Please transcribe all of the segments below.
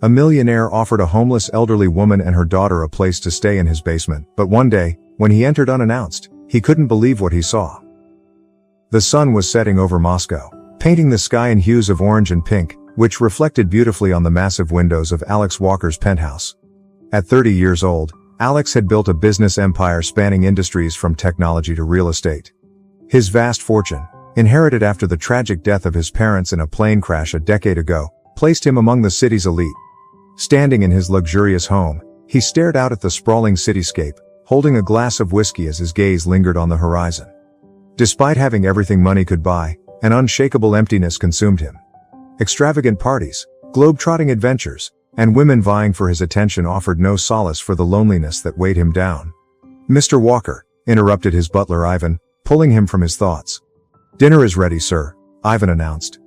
A millionaire offered a homeless elderly woman and her daughter a place to stay in his basement, but one day, when he entered unannounced, he couldn't believe what he saw. The sun was setting over Moscow, painting the sky in hues of orange and pink, which reflected beautifully on the massive windows of Alex Walker's penthouse. At 30 years old, Alex had built a business empire spanning industries from technology to real estate. His vast fortune, inherited after the tragic death of his parents in a plane crash a decade ago, placed him among the city's elite. Standing in his luxurious home, he stared out at the sprawling cityscape, holding a glass of whiskey as his gaze lingered on the horizon. Despite having everything money could buy, an unshakable emptiness consumed him. Extravagant parties, globe-trotting adventures, and women vying for his attention offered no solace for the loneliness that weighed him down. "Mr. Walker," interrupted his butler Ivan, pulling him from his thoughts. "Dinner is ready, sir," Ivan announced.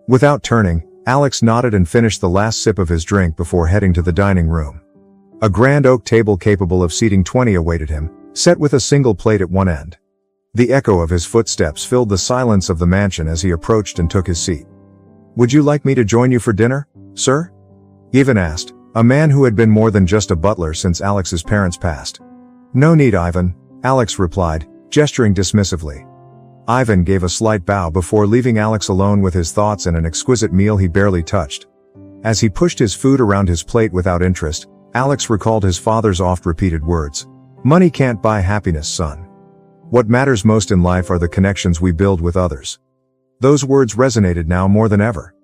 Without turning, Alex nodded and finished the last sip of his drink before heading to the dining room. A grand oak table capable of seating 20 awaited him, set with a single plate at one end. The echo of his footsteps filled the silence of the mansion as he approached and took his seat. "Would you like me to join you for dinner, sir?" Ivan asked, a man who had been more than just a butler since Alex's parents passed. "No need, Ivan," Alex replied, gesturing dismissively. Ivan gave a slight bow before leaving Alex alone with his thoughts and an exquisite meal he barely touched. As he pushed his food around his plate without interest, Alex recalled his father's oft-repeated words. "Money can't buy happiness, son. What matters most in life are the connections we build with others." Those words resonated now more than ever.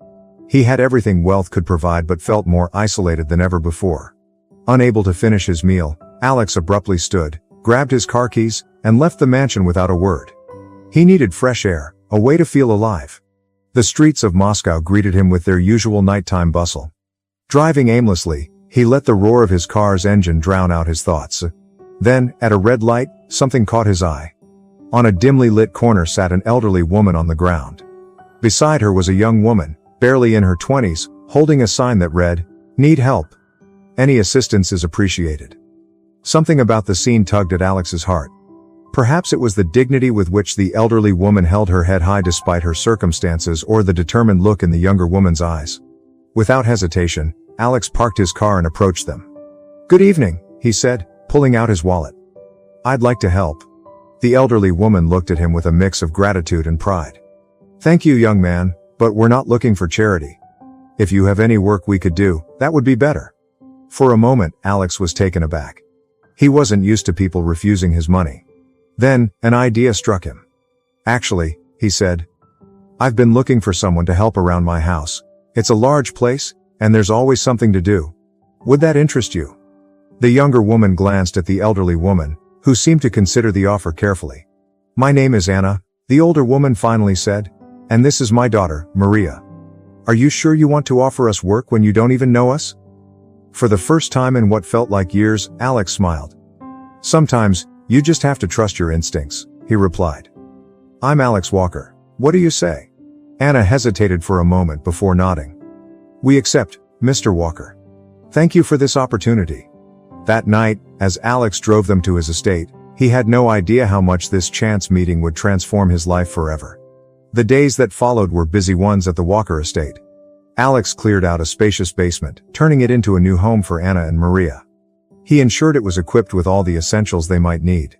He had everything wealth could provide but felt more isolated than ever before. Unable to finish his meal, Alex abruptly stood, grabbed his car keys, and left the mansion without a word. He needed fresh air, a way to feel alive. The streets of Moscow greeted him with their usual nighttime bustle. Driving aimlessly, he let the roar of his car's engine drown out his thoughts. Then, at a red light, something caught his eye. On a dimly lit corner sat an elderly woman on the ground. Beside her was a young woman, barely in her 20s, holding a sign that read, "Need help. Any assistance is appreciated." Something about the scene tugged at Alex's heart. Perhaps it was the dignity with which the elderly woman held her head high despite her circumstances, or the determined look in the younger woman's eyes. Without hesitation, Alex parked his car and approached them. "Good evening," he said, pulling out his wallet. "I'd like to help." The elderly woman looked at him with a mix of gratitude and pride. "Thank you, young man, but we're not looking for charity. If you have any work we could do, that would be better." For a moment, Alex was taken aback. He wasn't used to people refusing his money. Then, an idea struck him. "Actually," he said, "I've been looking for someone to help around my house. It's a large place, and there's always something to do. Would that interest you?" The younger woman glanced at the elderly woman, who seemed to consider the offer carefully. "My name is Anna," the older woman finally said, "and this is my daughter, Maria. Are you sure you want to offer us work when you don't even know us?" For the first time in what felt like years, Alex smiled. "Sometimes, you just have to trust your instincts," he replied. "I'm Alex Walker. What do you say?" Anna hesitated for a moment before nodding. "We accept, Mr. Walker. Thank you for this opportunity." That night, as Alex drove them to his estate, he had no idea how much this chance meeting would transform his life forever. The days that followed were busy ones at the Walker estate. Alex cleared out a spacious basement, turning it into a new home for Anna and Maria. He ensured it was equipped with all the essentials they might need.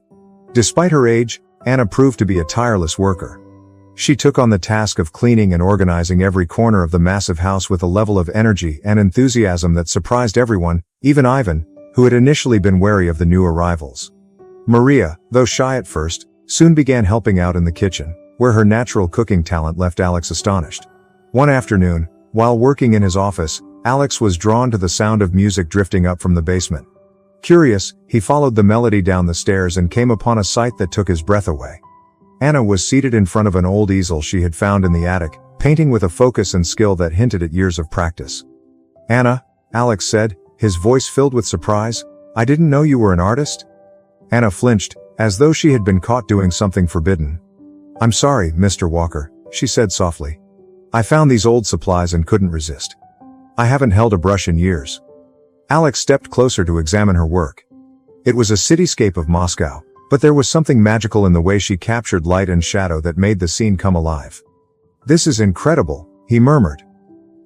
Despite her age, Anna proved to be a tireless worker. She took on the task of cleaning and organizing every corner of the massive house with a level of energy and enthusiasm that surprised everyone, even Ivan, who had initially been wary of the new arrivals. Maria, though shy at first, soon began helping out in the kitchen, where her natural cooking talent left Alex astonished. One afternoon, while working in his office, Alex was drawn to the sound of music drifting up from the basement. Curious, he followed the melody down the stairs and came upon a sight that took his breath away. Anna was seated in front of an old easel she had found in the attic, painting with a focus and skill that hinted at years of practice. "Anna," Alex said, his voice filled with surprise, "I didn't know you were an artist?" Anna flinched, as though she had been caught doing something forbidden. "I'm sorry, Mr. Walker," she said softly. "I found these old supplies and couldn't resist. I haven't held a brush in years." Alex stepped closer to examine her work. It was a cityscape of Moscow, but there was something magical in the way she captured light and shadow that made the scene come alive. "This is incredible," he murmured.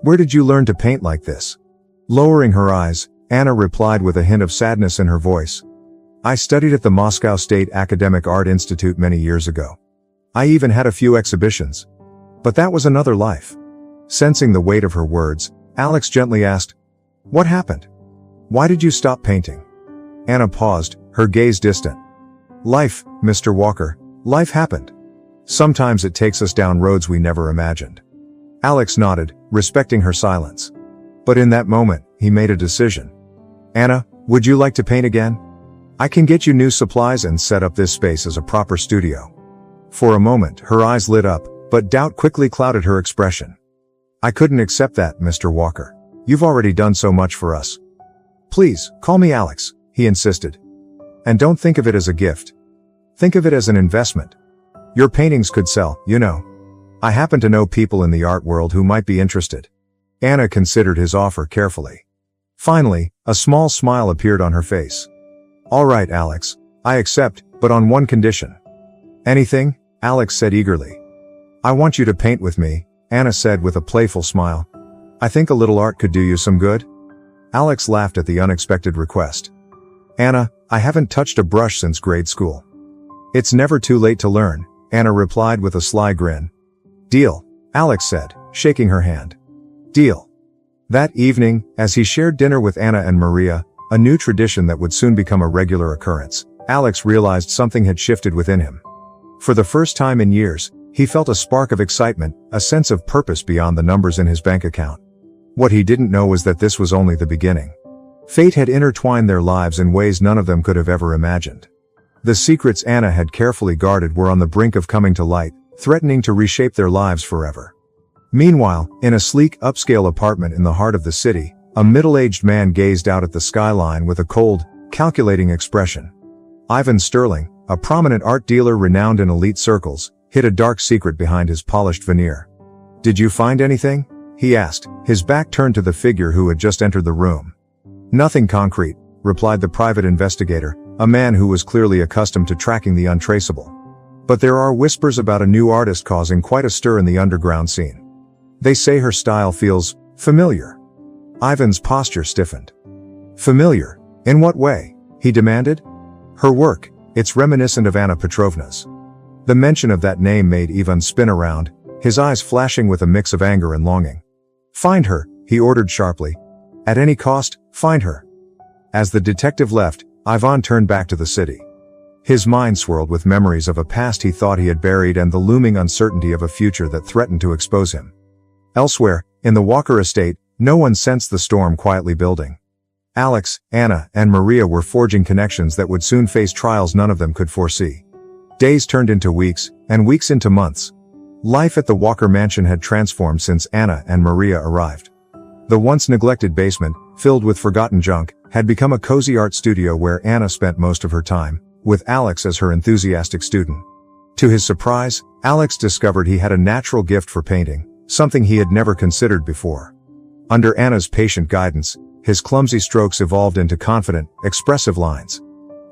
"Where did you learn to paint like this?" Lowering her eyes, Anna replied with a hint of sadness in her voice. I studied at the Moscow State Academic Art Institute many years ago. I even had a few exhibitions. But that was another life. Sensing the weight of her words, Alex gently asked, What happened? Why did you stop painting? Anna paused, her gaze distant. Life, Mr. Walker, life happened. Sometimes it takes us down roads we never imagined. Alex nodded, respecting her silence. But in that moment, he made a decision. Anna, would you like to paint again? I can get you new supplies and set up this space as a proper studio. For a moment, her eyes lit up, but doubt quickly clouded her expression. I couldn't accept that, Mr. Walker. You've already done so much for us. Please, call me Alex, he insisted. And don't think of it as a gift. Think of it as an investment. Your paintings could sell, you know. I happen to know people in the art world who might be interested. Anna considered his offer carefully. Finally, a small smile appeared on her face. All right, Alex, I accept, but on one condition. Anything? Alex said eagerly. I want you to paint with me, Anna said with a playful smile. I think a little art could do you some good. Alex laughed at the unexpected request. Anna, I haven't touched a brush since grade school. It's never too late to learn, Anna replied with a sly grin. Deal, Alex said, shaking her hand. Deal. That evening, as he shared dinner with Anna and Maria, a new tradition that would soon become a regular occurrence, Alex realized something had shifted within him. For the first time in years, he felt a spark of excitement, a sense of purpose beyond the numbers in his bank account. What he didn't know was that this was only the beginning. Fate had intertwined their lives in ways none of them could have ever imagined. The secrets Anna had carefully guarded were on the brink of coming to light, threatening to reshape their lives forever. Meanwhile, in a sleek, upscale apartment in the heart of the city, a middle-aged man gazed out at the skyline with a cold, calculating expression. Ivan Sterling, a prominent art dealer renowned in elite circles, hid a dark secret behind his polished veneer. Did you find anything? He asked, his back turned to the figure who had just entered the room. Nothing concrete, replied the private investigator, a man who was clearly accustomed to tracking the untraceable. But there are whispers about a new artist causing quite a stir in the underground scene. They say her style feels familiar. Ivan's posture stiffened. Familiar? In what way? He demanded. Her work, it's reminiscent of Anna Petrovna's. The mention of that name made Ivan spin around, his eyes flashing with a mix of anger and longing. Find her, he ordered sharply. At any cost, find her. As the detective left, Ivan turned back to the city. His mind swirled with memories of a past he thought he had buried and the looming uncertainty of a future that threatened to expose him. Elsewhere, in the Walker estate, no one sensed the storm quietly building. Alex, Anna, and Maria were forging connections that would soon face trials none of them could foresee. Days turned into weeks, and weeks into months. Life at the Walker mansion had transformed since Anna and Maria arrived. The once neglected basement, filled with forgotten junk, had become a cozy art studio where Anna spent most of her time, with Alex as her enthusiastic student. To his surprise, Alex discovered he had a natural gift for painting, something he had never considered before. Under Anna's patient guidance, his clumsy strokes evolved into confident, expressive lines.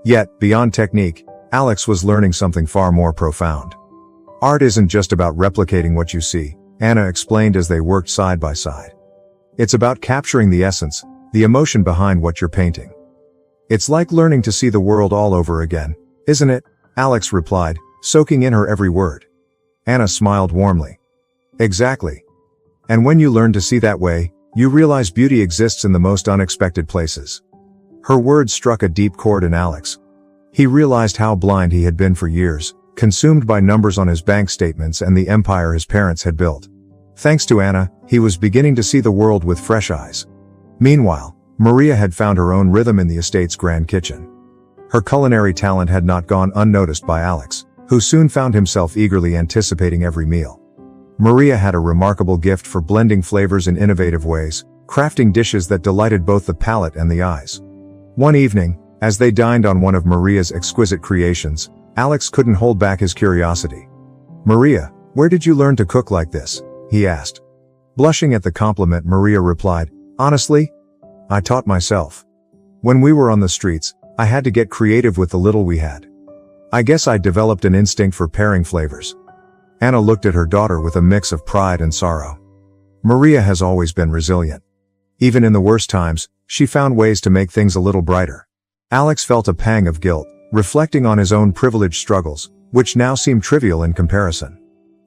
Yet, beyond technique, Alex was learning something far more profound. Art isn't just about replicating what you see, Anna explained as they worked side by side. It's about capturing the essence, the emotion behind what you're painting. It's like learning to see the world all over again, isn't it? Alex replied, soaking in her every word. Anna smiled warmly. Exactly. And when you learn to see that way, you realize beauty exists in the most unexpected places. Her words struck a deep chord in Alex. He realized how blind he had been for years, consumed by numbers on his bank statements and the empire his parents had built. Thanks to Anna, he was beginning to see the world with fresh eyes. Meanwhile, Maria had found her own rhythm in the estate's grand kitchen. Her culinary talent had not gone unnoticed by Alex, who soon found himself eagerly anticipating every meal. Maria had a remarkable gift for blending flavors in innovative ways, crafting dishes that delighted both the palate and the eyes. One evening, as they dined on one of Maria's exquisite creations, Alex couldn't hold back his curiosity. Maria, where did you learn to cook like this? He asked. Blushing at the compliment, Maria replied, honestly, I taught myself. When we were on the streets, I had to get creative with the little we had. I guess I developed an instinct for pairing flavors. Anna looked at her daughter with a mix of pride and sorrow. Maria has always been resilient. Even in the worst times, she found ways to make things a little brighter. Alex felt a pang of guilt, reflecting on his own privileged struggles, which now seemed trivial in comparison.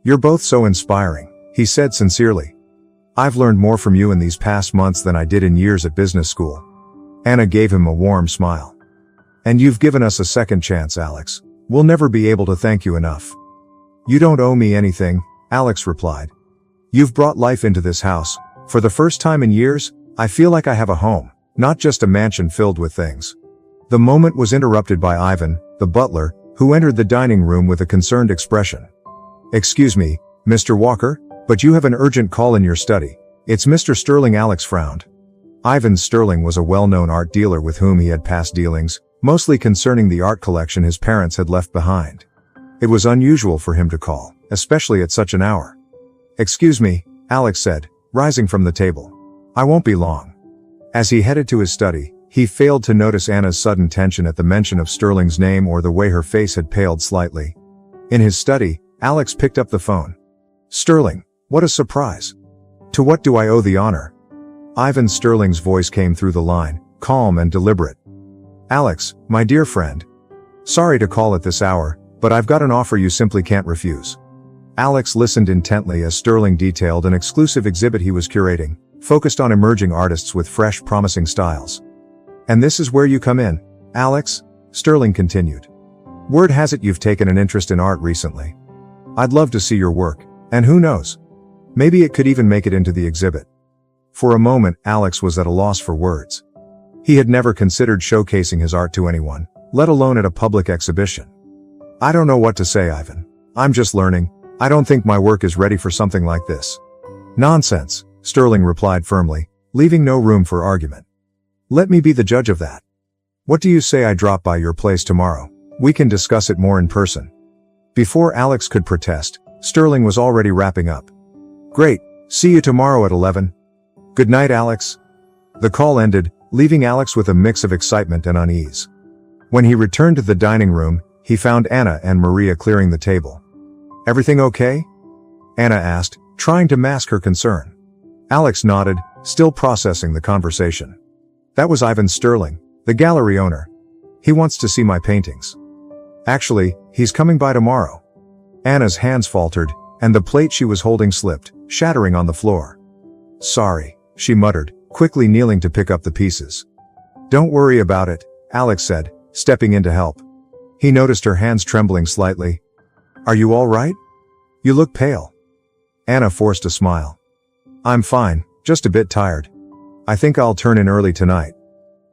"You're both so inspiring," he said sincerely. "I've learned more from you in these past months than I did in years at business school." Anna gave him a warm smile. "And you've given us a second chance, Alex. We'll never be able to thank you enough." "You don't owe me anything," Alex replied. "You've brought life into this house. For the first time in years, I feel like I have a home, not just a mansion filled with things." The moment was interrupted by Ivan, the butler, who entered the dining room with a concerned expression. "Excuse me, Mr. Walker, but you have an urgent call in your study. It's Mr. Sterling." Alex frowned. Ivan Sterling was a well-known art dealer with whom he had past dealings, mostly concerning the art collection his parents had left behind. It was unusual for him to call, especially at such an hour. "Excuse me," Alex said, rising from the table. "I won't be long." As he headed to his study, he failed to notice Anna's sudden tension at the mention of Sterling's name or the way her face had paled slightly. In his study, Alex picked up the phone. "Sterling, what a surprise. To what do I owe the honor?" Ivan Sterling's voice came through the line, calm and deliberate. "Alex, my dear friend. Sorry to call at this hour, but I've got an offer you simply can't refuse." Alex listened intently as Sterling detailed an exclusive exhibit he was curating, focused on emerging artists with fresh, promising styles. "And this is where you come in, Alex," Sterling continued. "Word has it you've taken an interest in art recently. I'd love to see your work, and who knows? Maybe it could even make it into the exhibit." For a moment, Alex was at a loss for words. He had never considered showcasing his art to anyone, let alone at a public exhibition. "I don't know what to say, Ivan. I'm just learning. I don't think my work is ready for something like this." "Nonsense," Sterling replied firmly, leaving no room for argument. "Let me be the judge of that. What do you say I drop by your place tomorrow? We can discuss it more in person." Before Alex could protest, Sterling was already wrapping up. "Great. See you tomorrow at 11. Good night, Alex." The call ended, leaving Alex with a mix of excitement and unease. When he returned to the dining room, he found Anna and Maria clearing the table. "Everything okay?" Anna asked, trying to mask her concern. Alex nodded, still processing the conversation. "That was Ivan Sterling, the gallery owner. He wants to see my paintings. Actually, he's coming by tomorrow." Anna's hands faltered, and the plate she was holding slipped, shattering on the floor. "Sorry," she muttered, quickly kneeling to pick up the pieces. "Don't worry about it," Alex said, stepping in to help. He noticed her hands trembling slightly. "Are you all right? You look pale." Anna forced a smile. "I'm fine, just a bit tired. I think I'll turn in early tonight."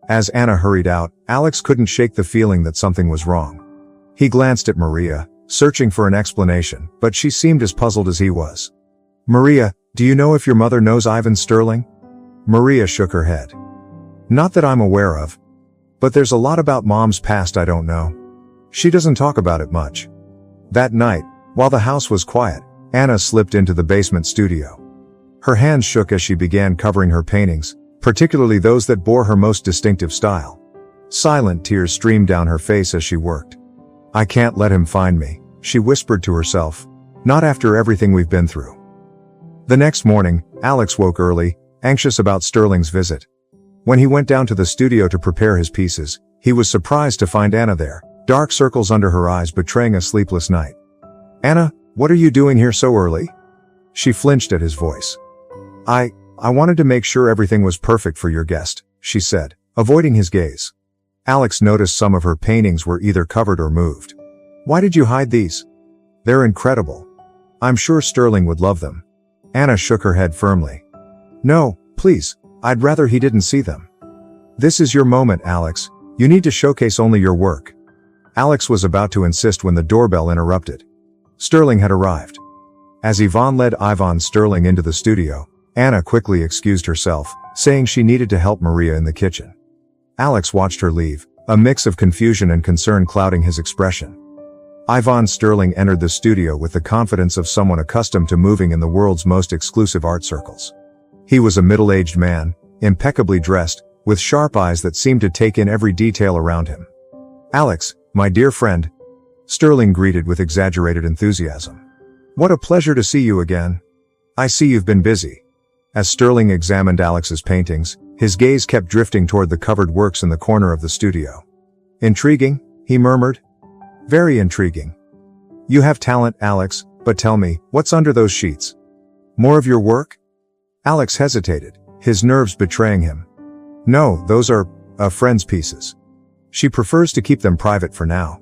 As Anna hurried out, Alex couldn't shake the feeling that something was wrong. He glanced at Maria, searching for an explanation, but she seemed as puzzled as he was. "Maria, do you know if your mother knows Ivan Sterling?" Maria shook her head. "Not that I'm aware of. But there's a lot about Mom's past I don't know. She doesn't talk about it much." That night, while the house was quiet, Anna slipped into the basement studio. Her hands shook as she began covering her paintings, particularly those that bore her most distinctive style. Silent tears streamed down her face as she worked. "I can't let him find me," she whispered to herself. "Not after everything we've been through." The next morning, Alex woke early, anxious about Sterling's visit. When he went down to the studio to prepare his pieces, he was surprised to find Anna there, dark circles under her eyes betraying a sleepless night. "Anna, what are you doing here so early?" She flinched at his voice. I wanted to make sure everything was perfect for your guest," she said, avoiding his gaze. Alex noticed some of her paintings were either covered or moved. "Why did you hide these? They're incredible. I'm sure Sterling would love them." Anna shook her head firmly. "No, please, I'd rather he didn't see them." "This is your moment, Alex. You need to showcase only your work." Alex was about to insist when the doorbell interrupted. Sterling had arrived. As Yvonne led Ivan Sterling into the studio, Anna quickly excused herself, saying she needed to help Maria in the kitchen. Alex watched her leave, a mix of confusion and concern clouding his expression. Ivan Sterling entered the studio with the confidence of someone accustomed to moving in the world's most exclusive art circles. He was a middle-aged man, impeccably dressed, with sharp eyes that seemed to take in every detail around him. "Alex, my dear friend," Sterling greeted with exaggerated enthusiasm. "What a pleasure to see you again. I see you've been busy." As Sterling examined Alex's paintings, his gaze kept drifting toward the covered works in the corner of the studio. Intriguing, he murmured. Very intriguing. You have talent, Alex, but tell me, what's under those sheets? More of your work? Alex hesitated, his nerves betraying him. No, those are, a friend's pieces. She prefers to keep them private for now.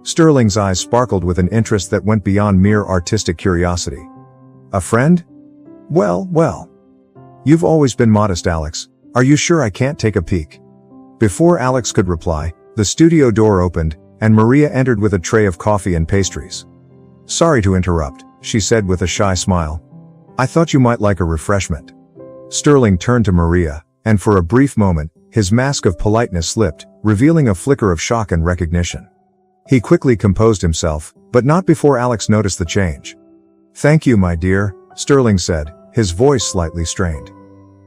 Sterling's eyes sparkled with an interest that went beyond mere artistic curiosity. A friend? Well. You've always been modest, Alex. Are you sure I can't take a peek? Before Alex could reply, the studio door opened, and Maria entered with a tray of coffee and pastries. Sorry to interrupt, she said with a shy smile. I thought you might like a refreshment. Sterling turned to Maria, and for a brief moment, his mask of politeness slipped, revealing a flicker of shock and recognition. He quickly composed himself, but not before Alex noticed the change. Thank you, my dear, Sterling said, his voice slightly strained.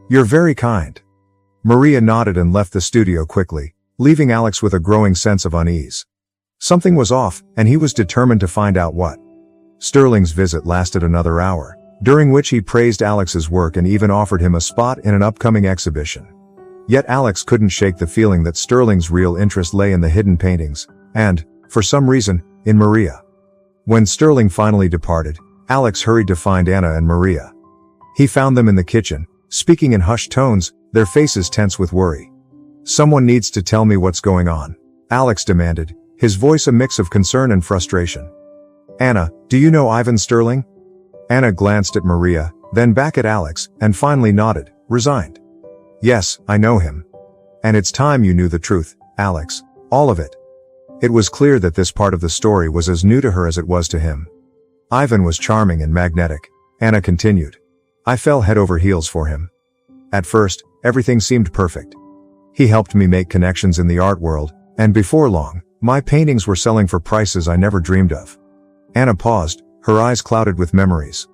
You're very kind. Maria nodded and left the studio quickly, leaving Alex with a growing sense of unease. Something was off, and he was determined to find out what. Sterling's visit lasted another hour, during which he praised Alex's work and even offered him a spot in an upcoming exhibition. Yet Alex couldn't shake the feeling that Sterling's real interest lay in the hidden paintings, and, for some reason, in Maria. When Sterling finally departed, Alex hurried to find Anna and Maria. He found them in the kitchen, speaking in hushed tones, their faces tense with worry. Someone needs to tell me what's going on, Alex demanded, his voice a mix of concern and frustration. Anna, do you know Ivan Sterling? Anna glanced at Maria, then back at Alex, and finally nodded, resigned. Yes, I know him. And it's time you knew the truth, Alex. All of it. It was clear that this part of the story was as new to her as it was to him. Ivan was charming and magnetic, Anna continued. I fell head over heels for him. At first, everything seemed perfect. He helped me make connections in the art world, and before long, my paintings were selling for prices I never dreamed of. Anna paused, her eyes clouded with memories.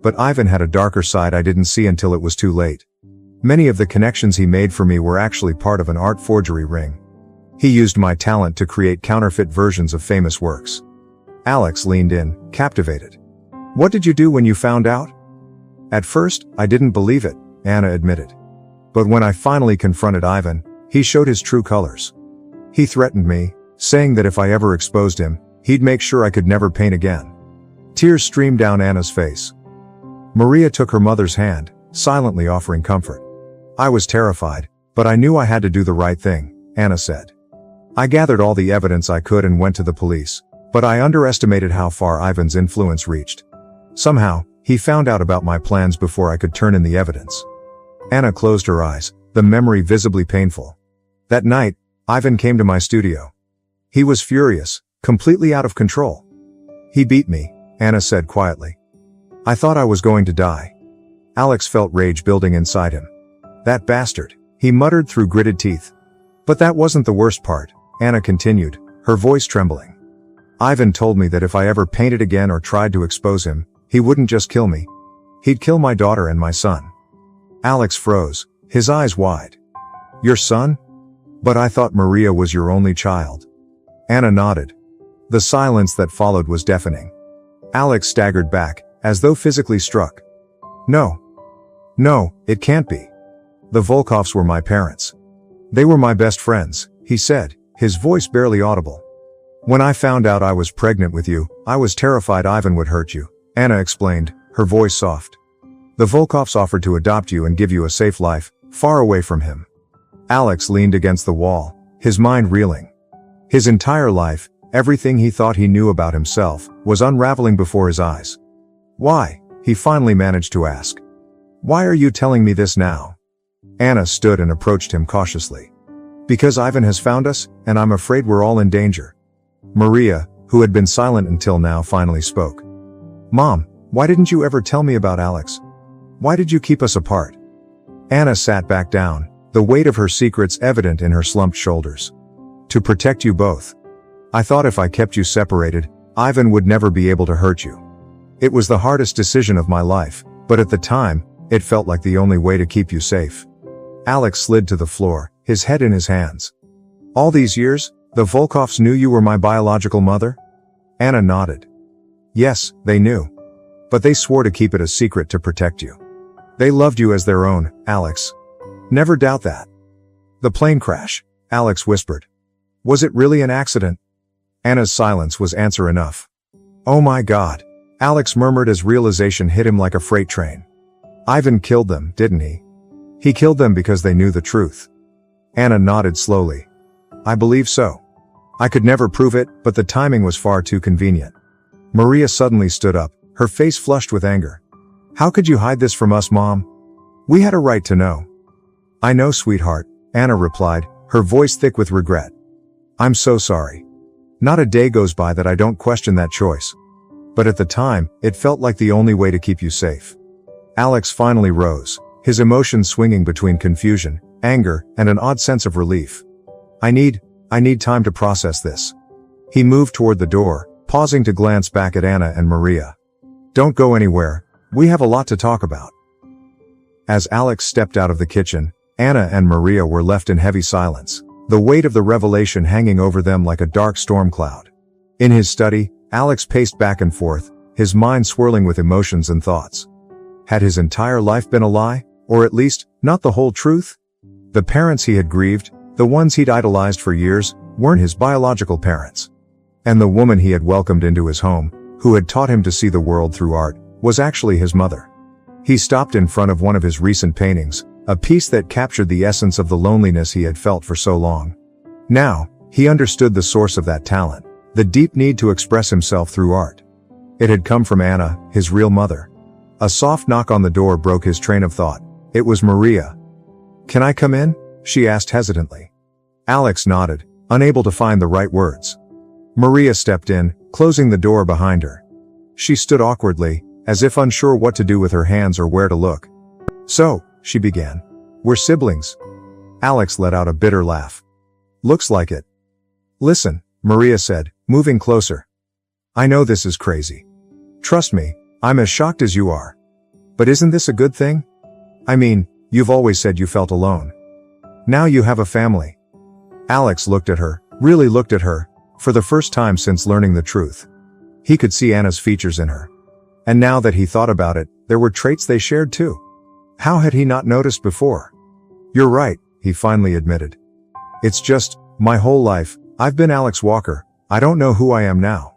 But Ivan had a darker side I didn't see until it was too late. Many of the connections he made for me were actually part of an art forgery ring. He used my talent to create counterfeit versions of famous works. Alex leaned in, captivated. What did you do when you found out? At first, I didn't believe it, Anna admitted. But when I finally confronted Ivan, he showed his true colors. He threatened me, saying that if I ever exposed him, he'd make sure I could never paint again. Tears streamed down Anna's face. Maria took her mother's hand, silently offering comfort. I was terrified, but I knew I had to do the right thing, Anna said. I gathered all the evidence I could and went to the police, but I underestimated how far Ivan's influence reached. Somehow, he found out about my plans before I could turn in the evidence. Anna closed her eyes, the memory visibly painful. That night, Ivan came to my studio. He was furious, completely out of control. He beat me, Anna said quietly. I thought I was going to die. Alex felt rage building inside him. That bastard, he muttered through gritted teeth. But that wasn't the worst part, Anna continued, her voice trembling. Ivan told me that if I ever painted again or tried to expose him, he wouldn't just kill me. He'd kill my daughter and my son. Alex froze, his eyes wide. Your son? But I thought Maria was your only child. Anna nodded. The silence that followed was deafening. Alex staggered back, as though physically struck. No, it can't be. The Volkovs were my parents. They were my best friends, he said, his voice barely audible. When I found out I was pregnant with you, I was terrified Ivan would hurt you, Anna explained, her voice soft. The Volkovs offered to adopt you and give you a safe life, far away from him. Alex leaned against the wall, his mind reeling. His entire life, everything he thought he knew about himself, was unraveling before his eyes. Why? He finally managed to ask. Why are you telling me this now? Anna stood and approached him cautiously. Because Ivan has found us, and I'm afraid we're all in danger. Maria, who had been silent until now, finally spoke. Mom, why didn't you ever tell me about Alex? Why did you keep us apart? Anna sat back down, the weight of her secrets evident in her slumped shoulders. To protect you both. I thought if I kept you separated, Ivan would never be able to hurt you. It was the hardest decision of my life, but at the time, it felt like the only way to keep you safe. Alex slid to the floor, his head in his hands. All these years, the Volkovs knew you were my biological mother? Anna nodded. Yes, they knew. But they swore to keep it a secret to protect you. They loved you as their own, Alex. Never doubt that. The plane crash, Alex whispered. Was it really an accident? Anna's silence was answer enough. Oh my God, Alex murmured as realization hit him like a freight train. Ivan killed them, didn't he? He killed them because they knew the truth. Anna nodded slowly. I believe so. I could never prove it, but the timing was far too convenient. Maria suddenly stood up, her face flushed with anger. How could you hide this from us, Mom? We had a right to know. I know, sweetheart, Anna replied, her voice thick with regret. I'm so sorry. Not a day goes by that I don't question that choice. But at the time, it felt like the only way to keep you safe. Alex finally rose, his emotions swinging between confusion, anger, and an odd sense of relief. I need time to process this. He moved toward the door, pausing to glance back at Anna and Maria. Don't go anywhere, we have a lot to talk about. As Alex stepped out of the kitchen, Anna and Maria were left in heavy silence, the weight of the revelation hanging over them like a dark storm cloud. In his study, Alex paced back and forth, his mind swirling with emotions and thoughts. Had his entire life been a lie, or at least, not the whole truth? The parents he had grieved, the ones he'd idolized for years, weren't his biological parents. And the woman he had welcomed into his home, who had taught him to see the world through art, was actually his mother. He stopped in front of one of his recent paintings, a piece that captured the essence of the loneliness he had felt for so long. Now, he understood the source of that talent, the deep need to express himself through art. It had come from Anna, his real mother. A soft knock on the door broke his train of thought. It was Maria. Can I come in? She asked hesitantly. Alex nodded, unable to find the right words. Maria stepped in, closing the door behind her. She stood awkwardly, as if unsure what to do with her hands or where to look. So, she began. We're siblings. Alex let out a bitter laugh. Looks like it. Listen, Maria said, moving closer. I know this is crazy. Trust me, I'm as shocked as you are. But isn't this a good thing? I mean, you've always said you felt alone. Now you have a family. Alex looked at her, really looked at her, for the first time since learning the truth. He could see Anna's features in her. And now that he thought about it, there were traits they shared too. How had he not noticed before? You're right, he finally admitted. It's just, my whole life, I've been Alex Walker, I don't know who I am now.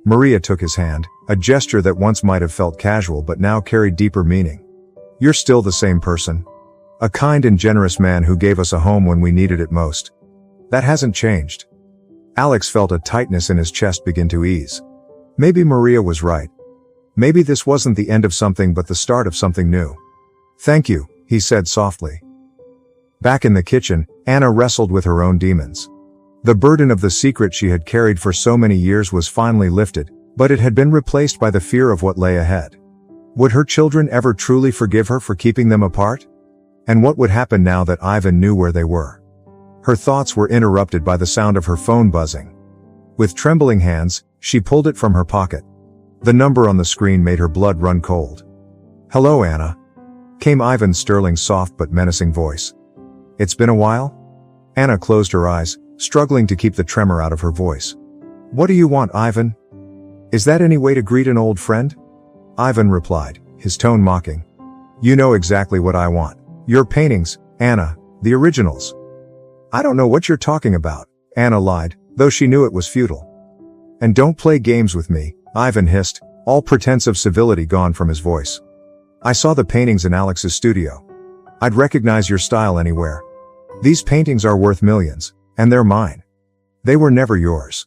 Maria took his hand, a gesture that once might have felt casual but now carried deeper meaning. You're still the same person. A kind and generous man who gave us a home when we needed it most. That hasn't changed. Alex felt a tightness in his chest begin to ease. Maybe Maria was right. Maybe this wasn't the end of something but the start of something new. Thank you, he said softly. Back in the kitchen, Anna wrestled with her own demons. The burden of the secret she had carried for so many years was finally lifted, but it had been replaced by the fear of what lay ahead. Would her children ever truly forgive her for keeping them apart? And what would happen now that Ivan knew where they were? Her thoughts were interrupted by the sound of her phone buzzing. With trembling hands, she pulled it from her pocket. The number on the screen made her blood run cold. Hello, Anna. Came Ivan's sterling soft but menacing voice. It's been a while? Anna closed her eyes, struggling to keep the tremor out of her voice. What do you want, Ivan? Is that any way to greet an old friend? Ivan replied, his tone mocking. You know exactly what I want. Your paintings, Anna, the originals. I don't know what you're talking about, Anna lied, though she knew it was futile. And don't play games with me, Ivan hissed, all pretense of civility gone from his voice. I saw the paintings in Alex's studio. I'd recognize your style anywhere. These paintings are worth millions, and they're mine. They were never yours.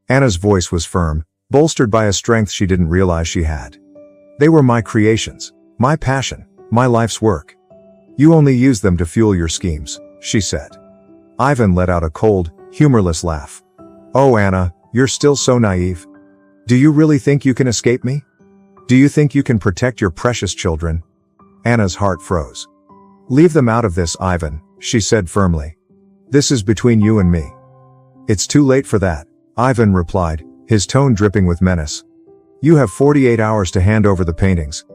Anna's voice was firm, bolstered by a strength she didn't realize she had. They were my creations, my passion, my life's work. You only used them to fuel your schemes, she said. Ivan let out a cold, humorless laugh. Oh, Anna, you're still so naive. Do you really think you can escape me? Do you think you can protect your precious children? Anna's heart froze. Leave them out of this, Ivan, she said firmly. This is between you and me. It's too late for that, Ivan replied, his tone dripping with menace. You have 48 hours to hand over the paintings.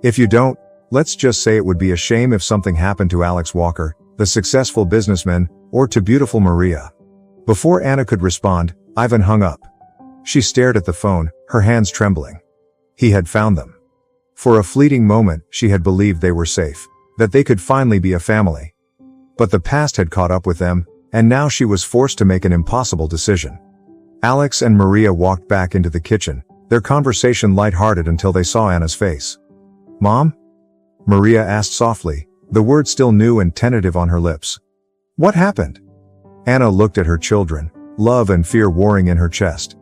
If you don't, let's just say it would be a shame if something happened to Alex Walker, the successful businessman, or to beautiful Maria. Before Anna could respond, Ivan hung up. She stared at the phone, her hands trembling. He had found them. For a fleeting moment, she had believed they were safe, that they could finally be a family. But the past had caught up with them, and now she was forced to make an impossible decision. Alex and Maria walked back into the kitchen, their conversation light-hearted until they saw Anna's face. "Mom?" Maria asked softly, the word still new and tentative on her lips. "What happened?" Anna looked at her children, love and fear warring in her chest.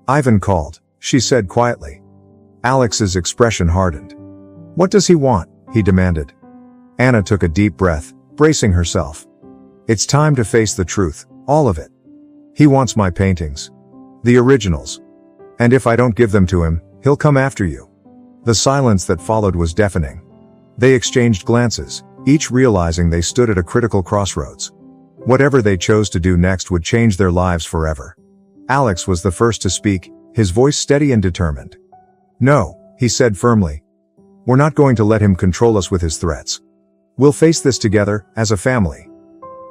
"Ivan called," she said quietly. Alex's expression hardened. "What does he want?" he demanded. Anna took a deep breath, bracing herself. "It's time to face the truth, all of it. He wants my paintings. The originals. And if I don't give them to him, he'll come after you." The silence that followed was deafening. They exchanged glances, each realizing they stood at a critical crossroads. Whatever they chose to do next would change their lives forever. Alex was the first to speak, his voice steady and determined. "No," he said firmly. "We're not going to let him control us with his threats. We'll face this together, as a family."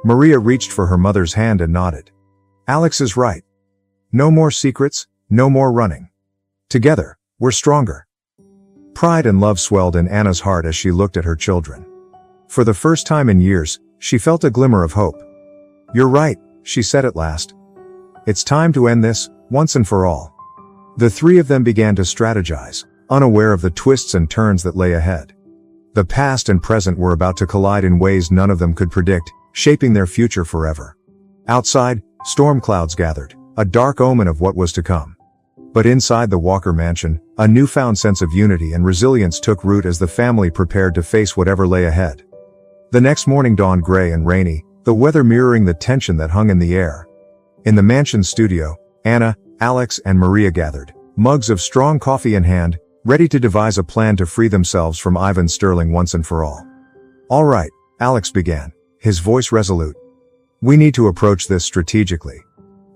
Maria reached for her mother's hand and nodded. "Alex is right. No more secrets, no more running. Together, we're stronger." Pride and love swelled in Anna's heart as she looked at her children. For the first time in years, she felt a glimmer of hope. "You're right," she said at last. "It's time to end this, once and for all." The three of them began to strategize, unaware of the twists and turns that lay ahead. The past and present were about to collide in ways none of them could predict, shaping their future forever. Outside, storm clouds gathered, a dark omen of what was to come. But inside the Walker mansion, a newfound sense of unity and resilience took root as the family prepared to face whatever lay ahead. The next morning dawned gray and rainy, the weather mirroring the tension that hung in the air. In the mansion's studio, Anna, Alex, and Maria gathered, mugs of strong coffee in hand, ready to devise a plan to free themselves from Ivan Sterling once and for all. "All right," Alex began, his voice resolute. "We need to approach this strategically.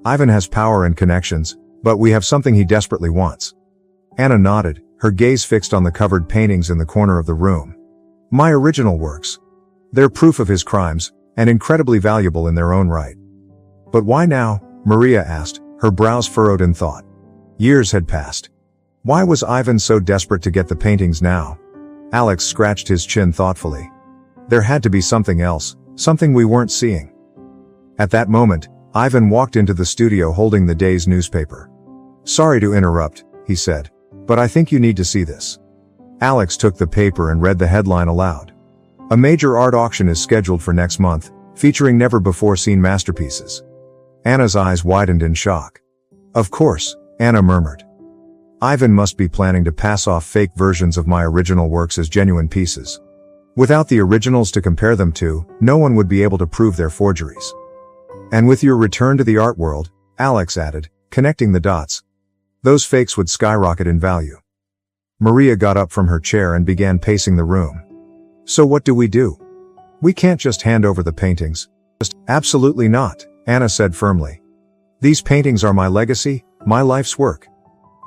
Ivan has power and connections, but we have something he desperately wants." Anna nodded, her gaze fixed on the covered paintings in the corner of the room. "My original works. They're proof of his crimes, and incredibly valuable in their own right." "But why now?" Maria asked, her brows furrowed in thought. Years had passed. Why was Ivan so desperate to get the paintings now? Alex scratched his chin thoughtfully. There had to be something else, something we weren't seeing. At that moment, Ivan walked into the studio holding the day's newspaper. "Sorry to interrupt," he said, "but I think you need to see this." Alex took the paper and read the headline aloud. "A major art auction is scheduled for next month, featuring never-before-seen masterpieces." Anna's eyes widened in shock. "Of course," Anna murmured. "Ivan must be planning to pass off fake versions of my original works as genuine pieces. Without the originals to compare them to, no one would be able to prove their forgeries. And with your return to the art world," Alex added, connecting the dots, "those fakes would skyrocket in value." Maria got up from her chair and began pacing the room. "So what do? We can't just hand over the paintings." "Absolutely not," Anna said firmly. "These paintings are my legacy, my life's work.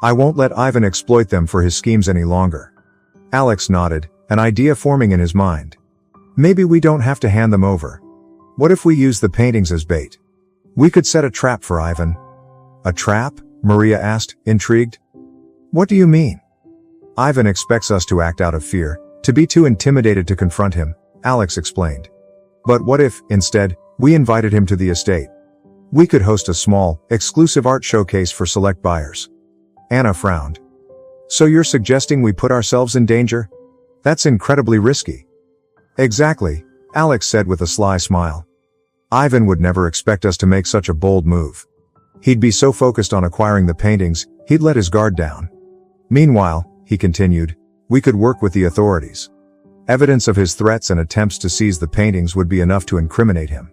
I won't let Ivan exploit them for his schemes any longer." Alex nodded, an idea forming in his mind. "Maybe we don't have to hand them over. What if we use the paintings as bait? We could set a trap for Ivan." "A trap?" Maria asked, intrigued. "What do you mean?" "Ivan expects us to act out of fear, to be too intimidated to confront him," Alex explained. "But what if, instead, we invited him to the estate? We could host a small, exclusive art showcase for select buyers." Anna frowned. "So you're suggesting we put ourselves in danger? That's incredibly risky." "Exactly," Alex said with a sly smile. "Ivan would never expect us to make such a bold move. He'd be so focused on acquiring the paintings, he'd let his guard down. Meanwhile," he continued, "we could work with the authorities. Evidence of his threats and attempts to seize the paintings would be enough to incriminate him."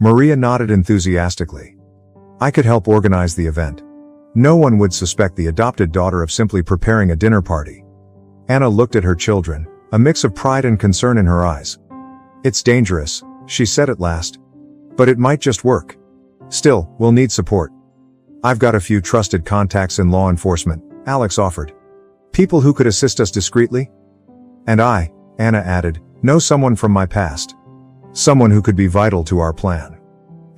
Maria nodded enthusiastically. "I could help organize the event. No one would suspect the adopted daughter of simply preparing a dinner party." Anna looked at her children, a mix of pride and concern in her eyes. "It's dangerous," she said at last. "But it might just work. Still, we'll need support." "I've got a few trusted contacts in law enforcement," Alex offered. "People who could assist us discreetly." "And I," Anna added, "know someone from my past. Someone who could be vital to our plan."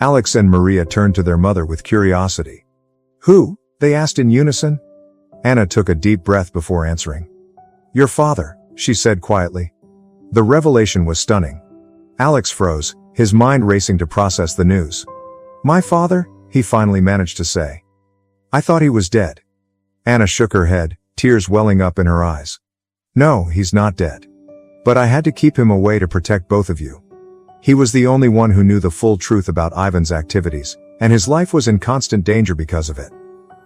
Alex and Maria turned to their mother with curiosity. "Who?" they asked in unison. Anna took a deep breath before answering. Your father, she said quietly. The revelation was stunning. Alex froze, his mind racing to process the news. My father? He finally managed to say. I thought he was dead. Anna shook her head, tears welling up in her eyes. No, he's not dead. But I had to keep him away to protect both of you. He was the only one who knew the full truth about Ivan's activities, and his life was in constant danger because of it.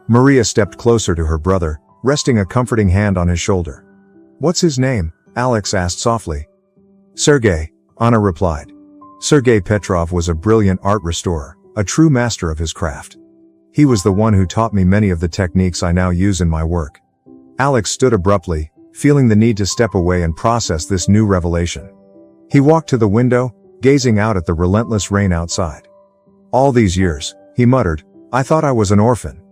Maria stepped closer to her brother, resting a comforting hand on his shoulder. What's his name? Alex asked softly. Sergei, Anna replied. Sergei Petrov was a brilliant art restorer, a true master of his craft. He was the one who taught me many of the techniques I now use in my work. Alex stood abruptly, feeling the need to step away and process this new revelation. He walked to the window, gazing out at the relentless rain outside. All these years, he muttered, I thought I was an orphan.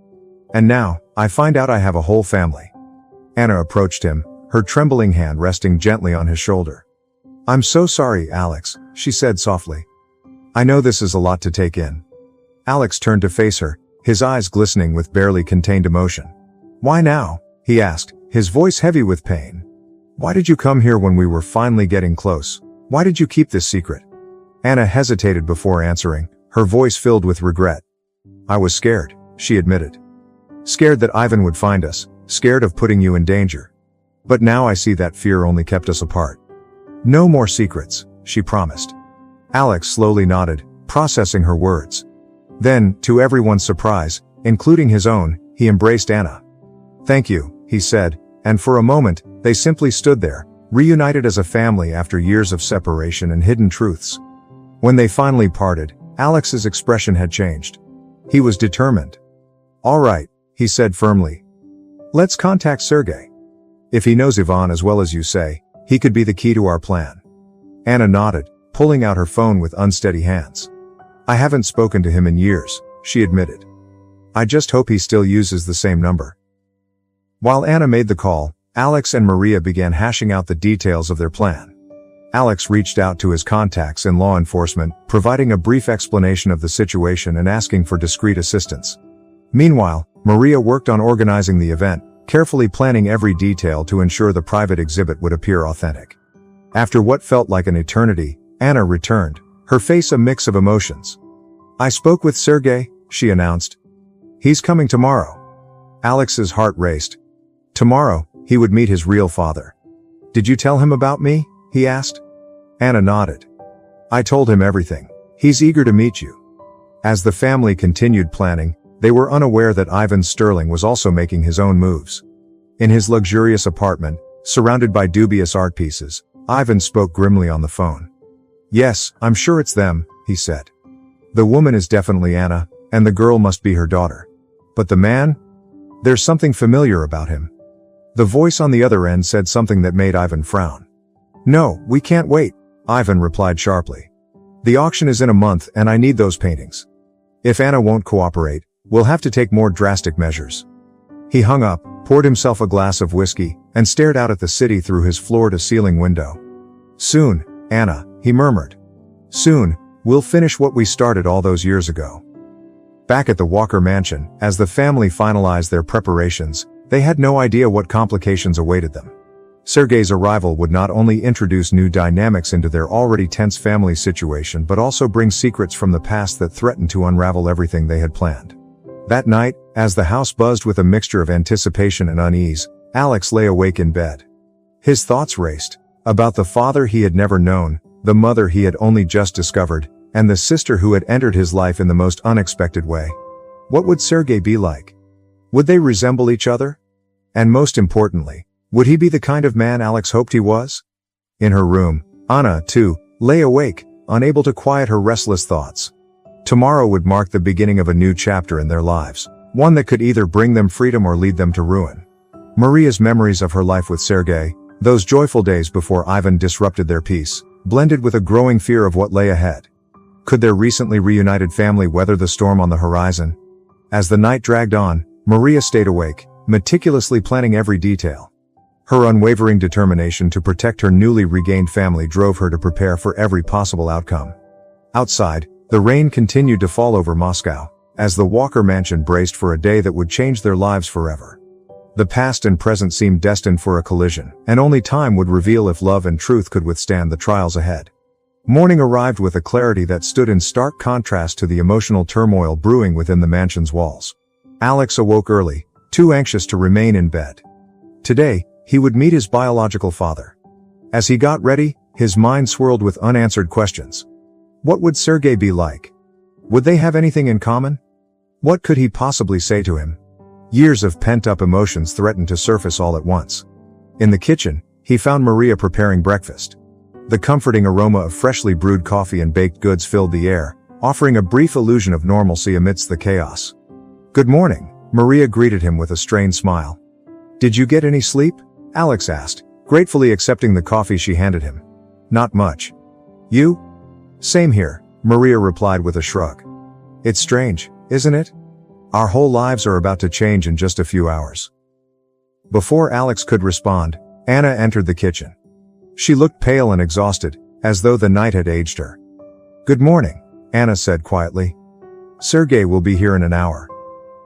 And now, I find out I have a whole family. Anna approached him, her trembling hand resting gently on his shoulder. I'm so sorry, Alex, she said softly. I know this is a lot to take in. Alex turned to face her, his eyes glistening with barely contained emotion. Why now? He asked, his voice heavy with pain. Why did you come here when we were finally getting close? Why did you keep this secret? Anna hesitated before answering, her voice filled with regret. I was scared, she admitted. Scared that Ivan would find us, scared of putting you in danger. But now I see that fear only kept us apart. No more secrets, she promised. Alex slowly nodded, processing her words. Then, to everyone's surprise, including his own, he embraced Anna. Thank you, he said, and for a moment, they simply stood there, reunited as a family after years of separation and hidden truths. When they finally parted, Alex's expression had changed. He was determined. All right, he said firmly. Let's contact Sergei. If he knows Ivan as well as you say, he could be the key to our plan. Anna nodded, pulling out her phone with unsteady hands. I haven't spoken to him in years, she admitted. I just hope he still uses the same number. While Anna made the call, Alex and Maria began hashing out the details of their plan. Alex reached out to his contacts in law enforcement, providing a brief explanation of the situation and asking for discreet assistance. Meanwhile, Maria worked on organizing the event, carefully planning every detail to ensure the private exhibit would appear authentic. After what felt like an eternity, Anna returned, her face a mix of emotions. I spoke with Sergei, she announced. He's coming tomorrow. Alex's heart raced. Tomorrow, he would meet his real father. Did you tell him about me? He asked. Anna nodded. I told him everything. He's eager to meet you. As the family continued planning, they were unaware that Ivan Sterling was also making his own moves. In his luxurious apartment, surrounded by dubious art pieces, Ivan spoke grimly on the phone. Yes, I'm sure it's them, he said. The woman is definitely Anna, and the girl must be her daughter. But the man? There's something familiar about him. The voice on the other end said something that made Ivan frown. No, we can't wait, Ivan replied sharply. The auction is in a month and I need those paintings. If Anna won't cooperate, we'll have to take more drastic measures. He hung up, poured himself a glass of whiskey, and stared out at the city through his floor-to-ceiling window. Soon, Anna, he murmured. Soon, we'll finish what we started all those years ago. Back at the Walker mansion, as the family finalized their preparations, they had no idea what complications awaited them. Sergei's arrival would not only introduce new dynamics into their already tense family situation but also bring secrets from the past that threatened to unravel everything they had planned. That night, as the house buzzed with a mixture of anticipation and unease, Alex lay awake in bed. His thoughts raced, about the father he had never known, the mother he had only just discovered, and the sister who had entered his life in the most unexpected way. What would Sergei be like? Would they resemble each other? And most importantly, would he be the kind of man Alex hoped he was? In her room, Anna, too, lay awake, unable to quiet her restless thoughts. Tomorrow would mark the beginning of a new chapter in their lives, one that could either bring them freedom or lead them to ruin. Maria's memories of her life with Sergei, those joyful days before Ivan disrupted their peace, blended with a growing fear of what lay ahead. Could their recently reunited family weather the storm on the horizon? As the night dragged on, Maria stayed awake, meticulously planning every detail. Her unwavering determination to protect her newly regained family drove her to prepare for every possible outcome. Outside, the rain continued to fall over Moscow, as the Walker mansion braced for a day that would change their lives forever. The past and present seemed destined for a collision, and only time would reveal if love and truth could withstand the trials ahead. Morning arrived with a clarity that stood in stark contrast to the emotional turmoil brewing within the mansion's walls. Alex awoke early, too anxious to remain in bed. Today, he would meet his biological father. As he got ready, his mind swirled with unanswered questions. What would Sergei be like? Would they have anything in common? What could he possibly say to him? Years of pent-up emotions threatened to surface all at once. In the kitchen, he found Maria preparing breakfast. The comforting aroma of freshly brewed coffee and baked goods filled the air, offering a brief illusion of normalcy amidst the chaos. "Good morning," Maria greeted him with a strained smile. "Did you get any sleep?" Alex asked, gratefully accepting the coffee she handed him. "Not much. You?" "Same here," Maria replied with a shrug. "It's strange, isn't it? Our whole lives are about to change in just a few hours." Before Alex could respond, Anna entered the kitchen. She looked pale and exhausted, as though the night had aged her. "Good morning," Anna said quietly. "Sergei will be here in an hour."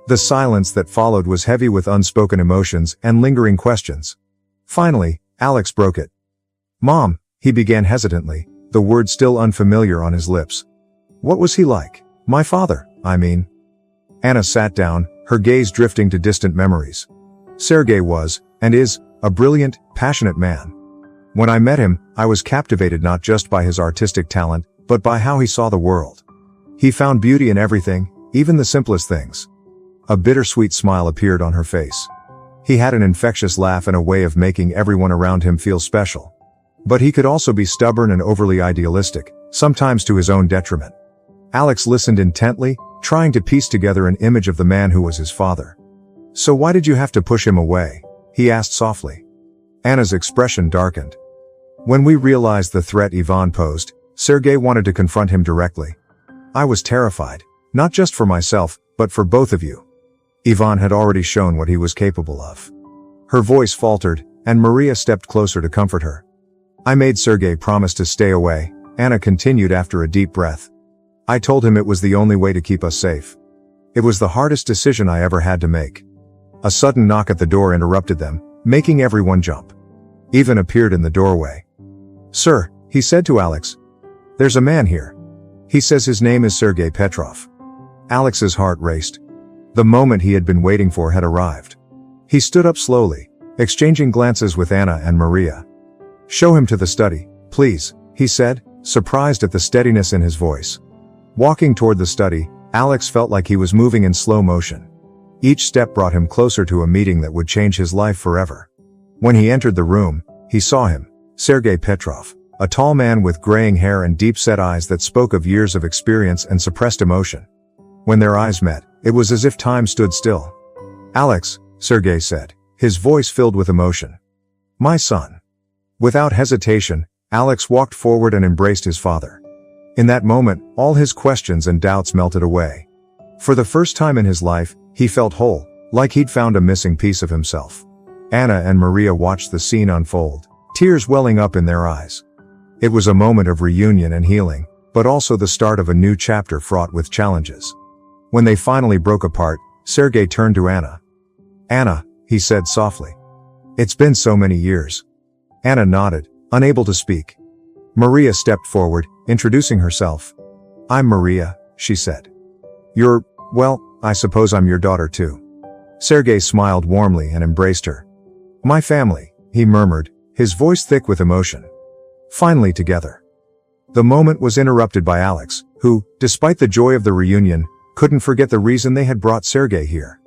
The silence that followed was heavy with unspoken emotions and lingering questions. Finally, Alex broke it. "Mom," he began hesitantly, the word still unfamiliar on his lips. "What was he like? My father, I mean." Anna sat down, her gaze drifting to distant memories. Sergei was, and is, a brilliant, passionate man. When I met him, I was captivated not just by his artistic talent, but by how he saw the world. He found beauty in everything, even the simplest things. A bittersweet smile appeared on her face. He had an infectious laugh and a way of making everyone around him feel special. But he could also be stubborn and overly idealistic, sometimes to his own detriment. Alex listened intently, trying to piece together an image of the man who was his father. "So why did you have to push him away?" he asked softly. Anna's expression darkened. "When we realized the threat Ivan posed, Sergei wanted to confront him directly. I was terrified, not just for myself, but for both of you. Ivan had already shown what he was capable of." Her voice faltered, and Maria stepped closer to comfort her. "I made Sergei promise to stay away," Anna continued after a deep breath. "I told him it was the only way to keep us safe. It was the hardest decision I ever had to make." A sudden knock at the door interrupted them, making everyone jump. Ivan appeared in the doorway. "Sir," he said to Alex. "There's a man here. He says his name is Sergei Petrov." Alex's heart raced. The moment he had been waiting for had arrived. He stood up slowly, exchanging glances with Anna and Maria. "Show him to the study, please," he said, surprised at the steadiness in his voice. Walking toward the study, Alex felt like he was moving in slow motion. Each step brought him closer to a meeting that would change his life forever. When he entered the room, he saw him, Sergei Petrov, a tall man with graying hair and deep-set eyes that spoke of years of experience and suppressed emotion. When their eyes met, it was as if time stood still. "Alex," Sergei said, his voice filled with emotion. "My son." Without hesitation, Alex walked forward and embraced his father. In that moment, all his questions and doubts melted away. For the first time in his life, he felt whole, like he'd found a missing piece of himself. Anna and Maria watched the scene unfold, tears welling up in their eyes. It was a moment of reunion and healing, but also the start of a new chapter fraught with challenges. When they finally broke apart, Sergei turned to Anna. "Anna," he said softly. "It's been so many years." Anna nodded, unable to speak. Maria stepped forward, introducing herself. "I'm Maria," she said. Well, I suppose I'm your daughter too." Sergei smiled warmly and embraced her. "My family," he murmured, his voice thick with emotion. "Finally together." The moment was interrupted by Alex, who, despite the joy of the reunion, couldn't forget the reason they had brought Sergei here.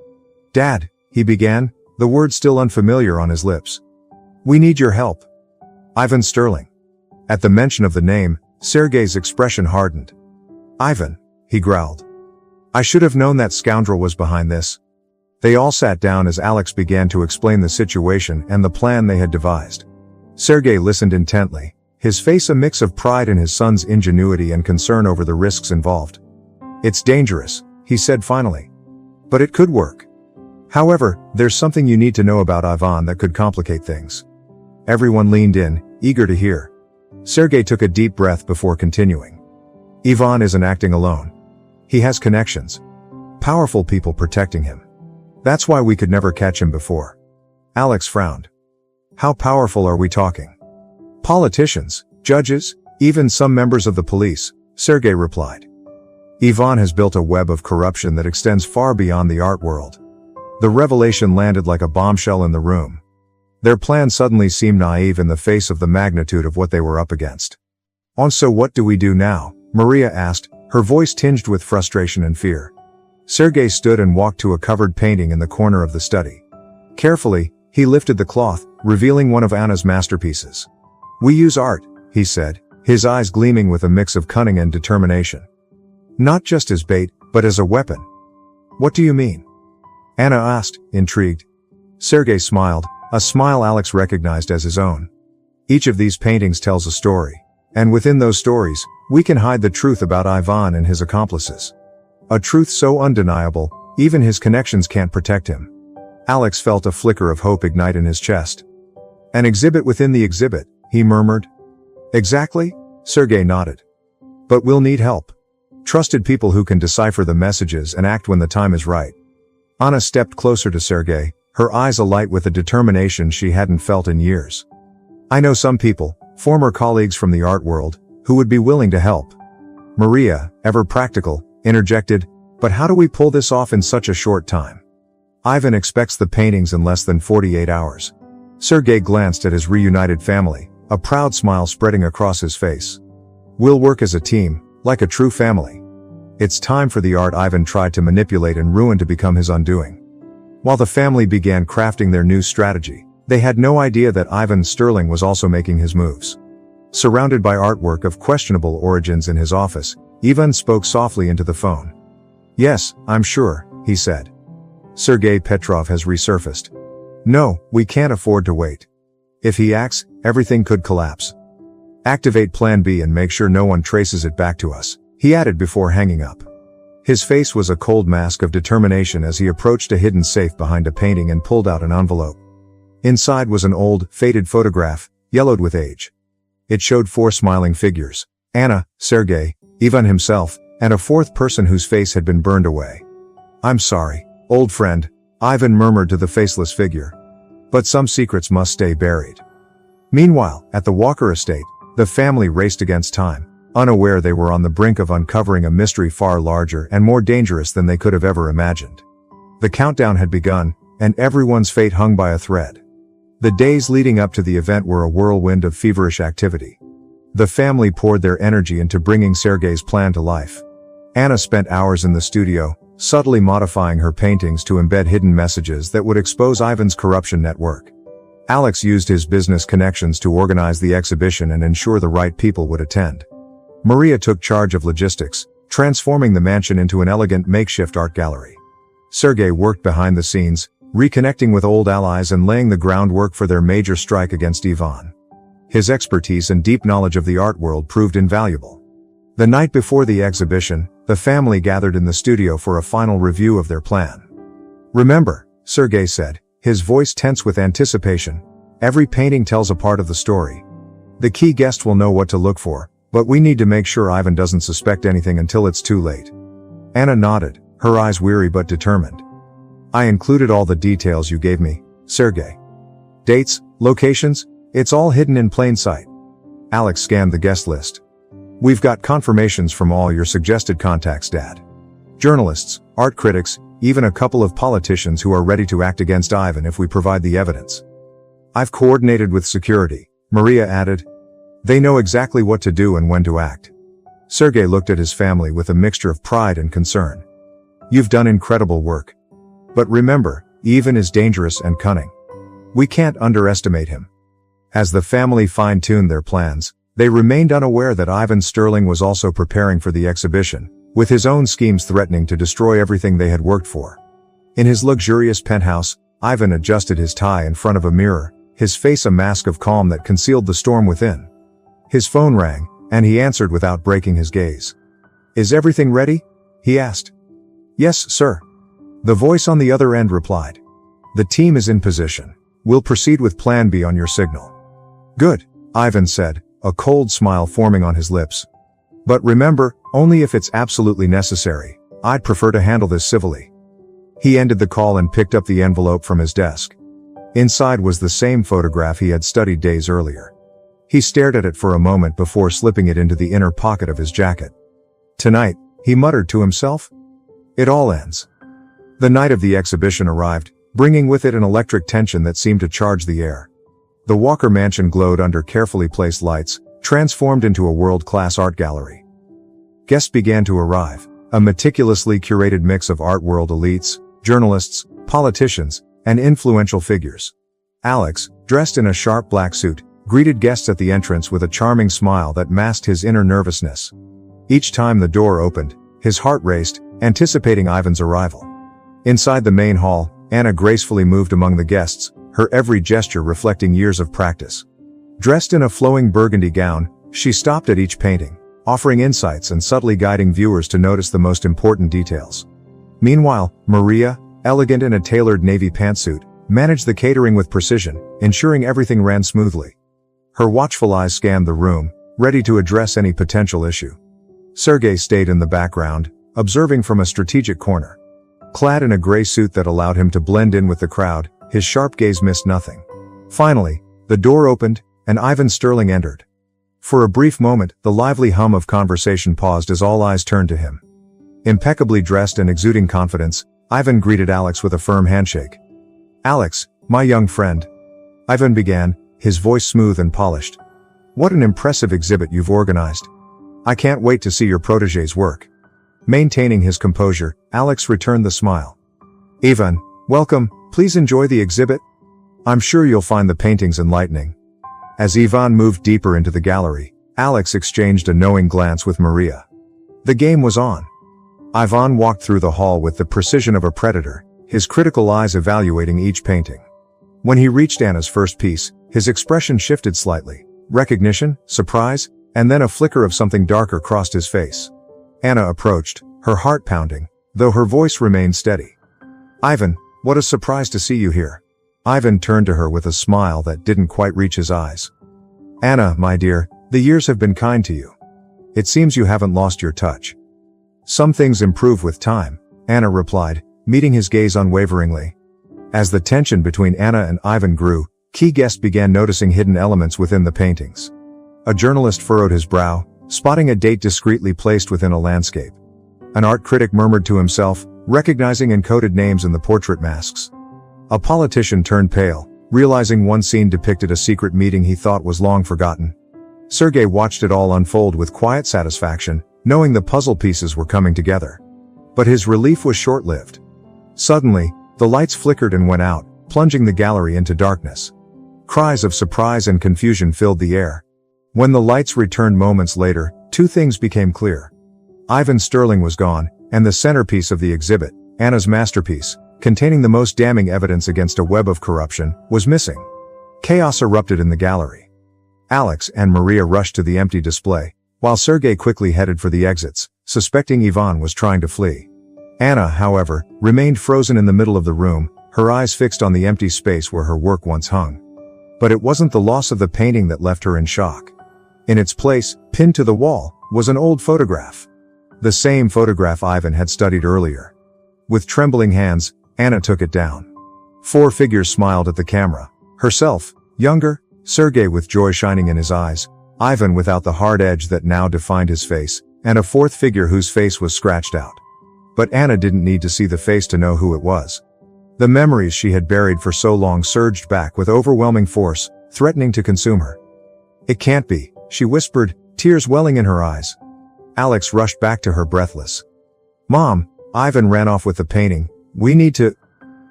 "Dad," he began, the word still unfamiliar on his lips. "We need your help." "Ivan Sterling." At the mention of the name, Sergei's expression hardened. "Ivan," he growled. "I should have known that scoundrel was behind this." They all sat down as Alex began to explain the situation and the plan they had devised. Sergei listened intently, his face a mix of pride in his son's ingenuity and concern over the risks involved. "It's dangerous," he said finally. "But it could work. However, there's something you need to know about Ivan that could complicate things." Everyone leaned in, eager to hear. Sergei took a deep breath before continuing. "Ivan isn't acting alone. He has connections. Powerful people protecting him. That's why we could never catch him before. Alex frowned. How powerful are we talking? Politicians, judges, even some members of the police, Sergei replied. Ivan has built a web of corruption that extends far beyond the art world. The revelation landed like a bombshell in the room. Their plan suddenly seemed naive in the face of the magnitude of what they were up against. So what do we do now? Maria asked, her voice tinged with frustration and fear. Sergei stood and walked to a covered painting in the corner of the study. Carefully, he lifted the cloth, revealing one of Anna's masterpieces. We use art, he said, his eyes gleaming with a mix of cunning and determination. Not just as bait, but as a weapon. What do you mean? Anna asked, intrigued. Sergei smiled, a smile Alex recognized as his own. Each of these paintings tells a story. And within those stories, we can hide the truth about Ivan and his accomplices. A truth so undeniable, even his connections can't protect him. Alex felt a flicker of hope ignite in his chest. An exhibit within the exhibit, he murmured. Exactly? Sergei nodded. But we'll need help. Trusted people who can decipher the messages and act when the time is right. Anna stepped closer to Sergei, her eyes alight with a determination she hadn't felt in years. I know some people, former colleagues from the art world, who would be willing to help. Maria, ever practical, interjected, but how do we pull this off in such a short time? Ivan expects the paintings in less than 48 hours. Sergei glanced at his reunited family, a proud smile spreading across his face. We'll work as a team, like a true family. It's time for the art Ivan tried to manipulate and ruin to become his undoing. While the family began crafting their new strategy, they had no idea that Ivan Sterling was also making his moves. Surrounded by artwork of questionable origins in his office, Ivan spoke softly into the phone. Yes, I'm sure, he said. Sergei Petrov has resurfaced. No, we can't afford to wait. If he acts, everything could collapse. Activate Plan B and make sure no one traces it back to us, he added before hanging up. His face was a cold mask of determination as he approached a hidden safe behind a painting and pulled out an envelope. Inside was an old, faded photograph, yellowed with age. It showed 4 smiling figures, Anna, Sergei, Ivan himself, and a 4th person whose face had been burned away. I'm sorry, old friend, Ivan murmured to the faceless figure. But some secrets must stay buried. Meanwhile, at the Walker estate, the family raced against time, unaware they were on the brink of uncovering a mystery far larger and more dangerous than they could have ever imagined. The countdown had begun, and everyone's fate hung by a thread. The days leading up to the event were a whirlwind of feverish activity. The family poured their energy into bringing Sergei's plan to life. Anna spent hours in the studio, subtly modifying her paintings to embed hidden messages that would expose Ivan's corruption network. Alex used his business connections to organize the exhibition and ensure the right people would attend. Maria took charge of logistics, transforming the mansion into an elegant makeshift art gallery. Sergei worked behind the scenes, reconnecting with old allies and laying the groundwork for their major strike against Ivan. His expertise and deep knowledge of the art world proved invaluable. The night before the exhibition, the family gathered in the studio for a final review of their plan. Remember, Sergei said, his voice tense with anticipation, every painting tells a part of the story. The key guest will know what to look for, but we need to make sure Ivan doesn't suspect anything until it's too late. Anna nodded, her eyes weary but determined. I included all the details you gave me, Sergei. Dates, locations, it's all hidden in plain sight. Alex scanned the guest list. We've got confirmations from all your suggested contacts, Dad. Journalists, art critics, even a couple of politicians who are ready to act against Ivan if we provide the evidence. I've coordinated with security, Maria added. They know exactly what to do and when to act. Sergei looked at his family with a mixture of pride and concern. You've done incredible work. But remember, Ivan is dangerous and cunning. We can't underestimate him. As the family fine-tuned their plans, they remained unaware that Ivan Sterling was also preparing for the exhibition, with his own schemes threatening to destroy everything they had worked for. In his luxurious penthouse, Ivan adjusted his tie in front of a mirror, his face a mask of calm that concealed the storm within. His phone rang, and he answered without breaking his gaze. Is everything ready? He asked. Yes, sir. The voice on the other end replied. The team is in position. We'll proceed with Plan B on your signal. Good, Ivan said, a cold smile forming on his lips. But remember, only if it's absolutely necessary. I'd prefer to handle this civilly. He ended the call and picked up the envelope from his desk. Inside was the same photograph he had studied days earlier. He stared at it for a moment before slipping it into the inner pocket of his jacket. Tonight, he muttered to himself, it all ends. The night of the exhibition arrived, bringing with it an electric tension that seemed to charge the air. The Walker mansion glowed under carefully placed lights, transformed into a world-class art gallery. Guests began to arrive, a meticulously curated mix of art world elites, journalists, politicians, and influential figures. Alex, dressed in a sharp black suit, greeted guests at the entrance with a charming smile that masked his inner nervousness. Each time the door opened, his heart raced, anticipating Ivan's arrival. Inside the main hall, Anna gracefully moved among the guests, her every gesture reflecting years of practice. Dressed in a flowing burgundy gown, she stopped at each painting, offering insights and subtly guiding viewers to notice the most important details. Meanwhile, Maria, elegant in a tailored navy pantsuit, managed the catering with precision, ensuring everything ran smoothly. Her watchful eyes scanned the room, ready to address any potential issue. Sergei stayed in the background, observing from a strategic corner. Clad in a gray suit that allowed him to blend in with the crowd, his sharp gaze missed nothing. Finally, the door opened, and Ivan Sterling entered. For a brief moment, the lively hum of conversation paused as all eyes turned to him. Impeccably dressed and exuding confidence, Ivan greeted Alex with a firm handshake. Alex, my young friend. Ivan began, his voice smooth and polished. What an impressive exhibit you've organized. I can't wait to see your protégé's work. Maintaining his composure, Alex returned the smile. Ivan, welcome, please enjoy the exhibit. I'm sure you'll find the paintings enlightening. As Ivan moved deeper into the gallery, Alex exchanged a knowing glance with Maria. The game was on. Ivan walked through the hall with the precision of a predator, his critical eyes evaluating each painting. When he reached Anna's first piece, his expression shifted slightly. Recognition, surprise, and then a flicker of something darker crossed his face. Anna approached, her heart pounding, though her voice remained steady. Ivan, what a surprise to see you here. Ivan turned to her with a smile that didn't quite reach his eyes. Anna, my dear, the years have been kind to you. It seems you haven't lost your touch. Some things improve with time, Anna replied, meeting his gaze unwaveringly. As the tension between Anna and Ivan grew, key guests began noticing hidden elements within the paintings. A journalist furrowed his brow, spotting a date discreetly placed within a landscape. An art critic murmured to himself, recognizing encoded names in the portrait masks. A politician turned pale, realizing one scene depicted a secret meeting he thought was long forgotten. Sergei watched it all unfold with quiet satisfaction, knowing the puzzle pieces were coming together. But his relief was short-lived. Suddenly, the lights flickered and went out, plunging the gallery into darkness. Cries of surprise and confusion filled the air. When the lights returned moments later, two things became clear. Ivan Sterling was gone, and the centerpiece of the exhibit, Anna's masterpiece, containing the most damning evidence against a web of corruption, was missing. Chaos erupted in the gallery. Alex and Maria rushed to the empty display, while Sergei quickly headed for the exits, suspecting Ivan was trying to flee. Anna, however, remained frozen in the middle of the room, her eyes fixed on the empty space where her work once hung. But it wasn't the loss of the painting that left her in shock. In its place, pinned to the wall, was an old photograph. The same photograph Ivan had studied earlier. With trembling hands, Anna took it down. Four figures smiled at the camera. Herself, younger, Sergei with joy shining in his eyes, Ivan without the hard edge that now defined his face, and a fourth figure whose face was scratched out. But Anna didn't need to see the face to know who it was. The memories she had buried for so long surged back with overwhelming force, threatening to consume her. It can't be, she whispered, tears welling in her eyes. Alex rushed back to her breathless. Mom, Ivan ran off with the painting, we need to...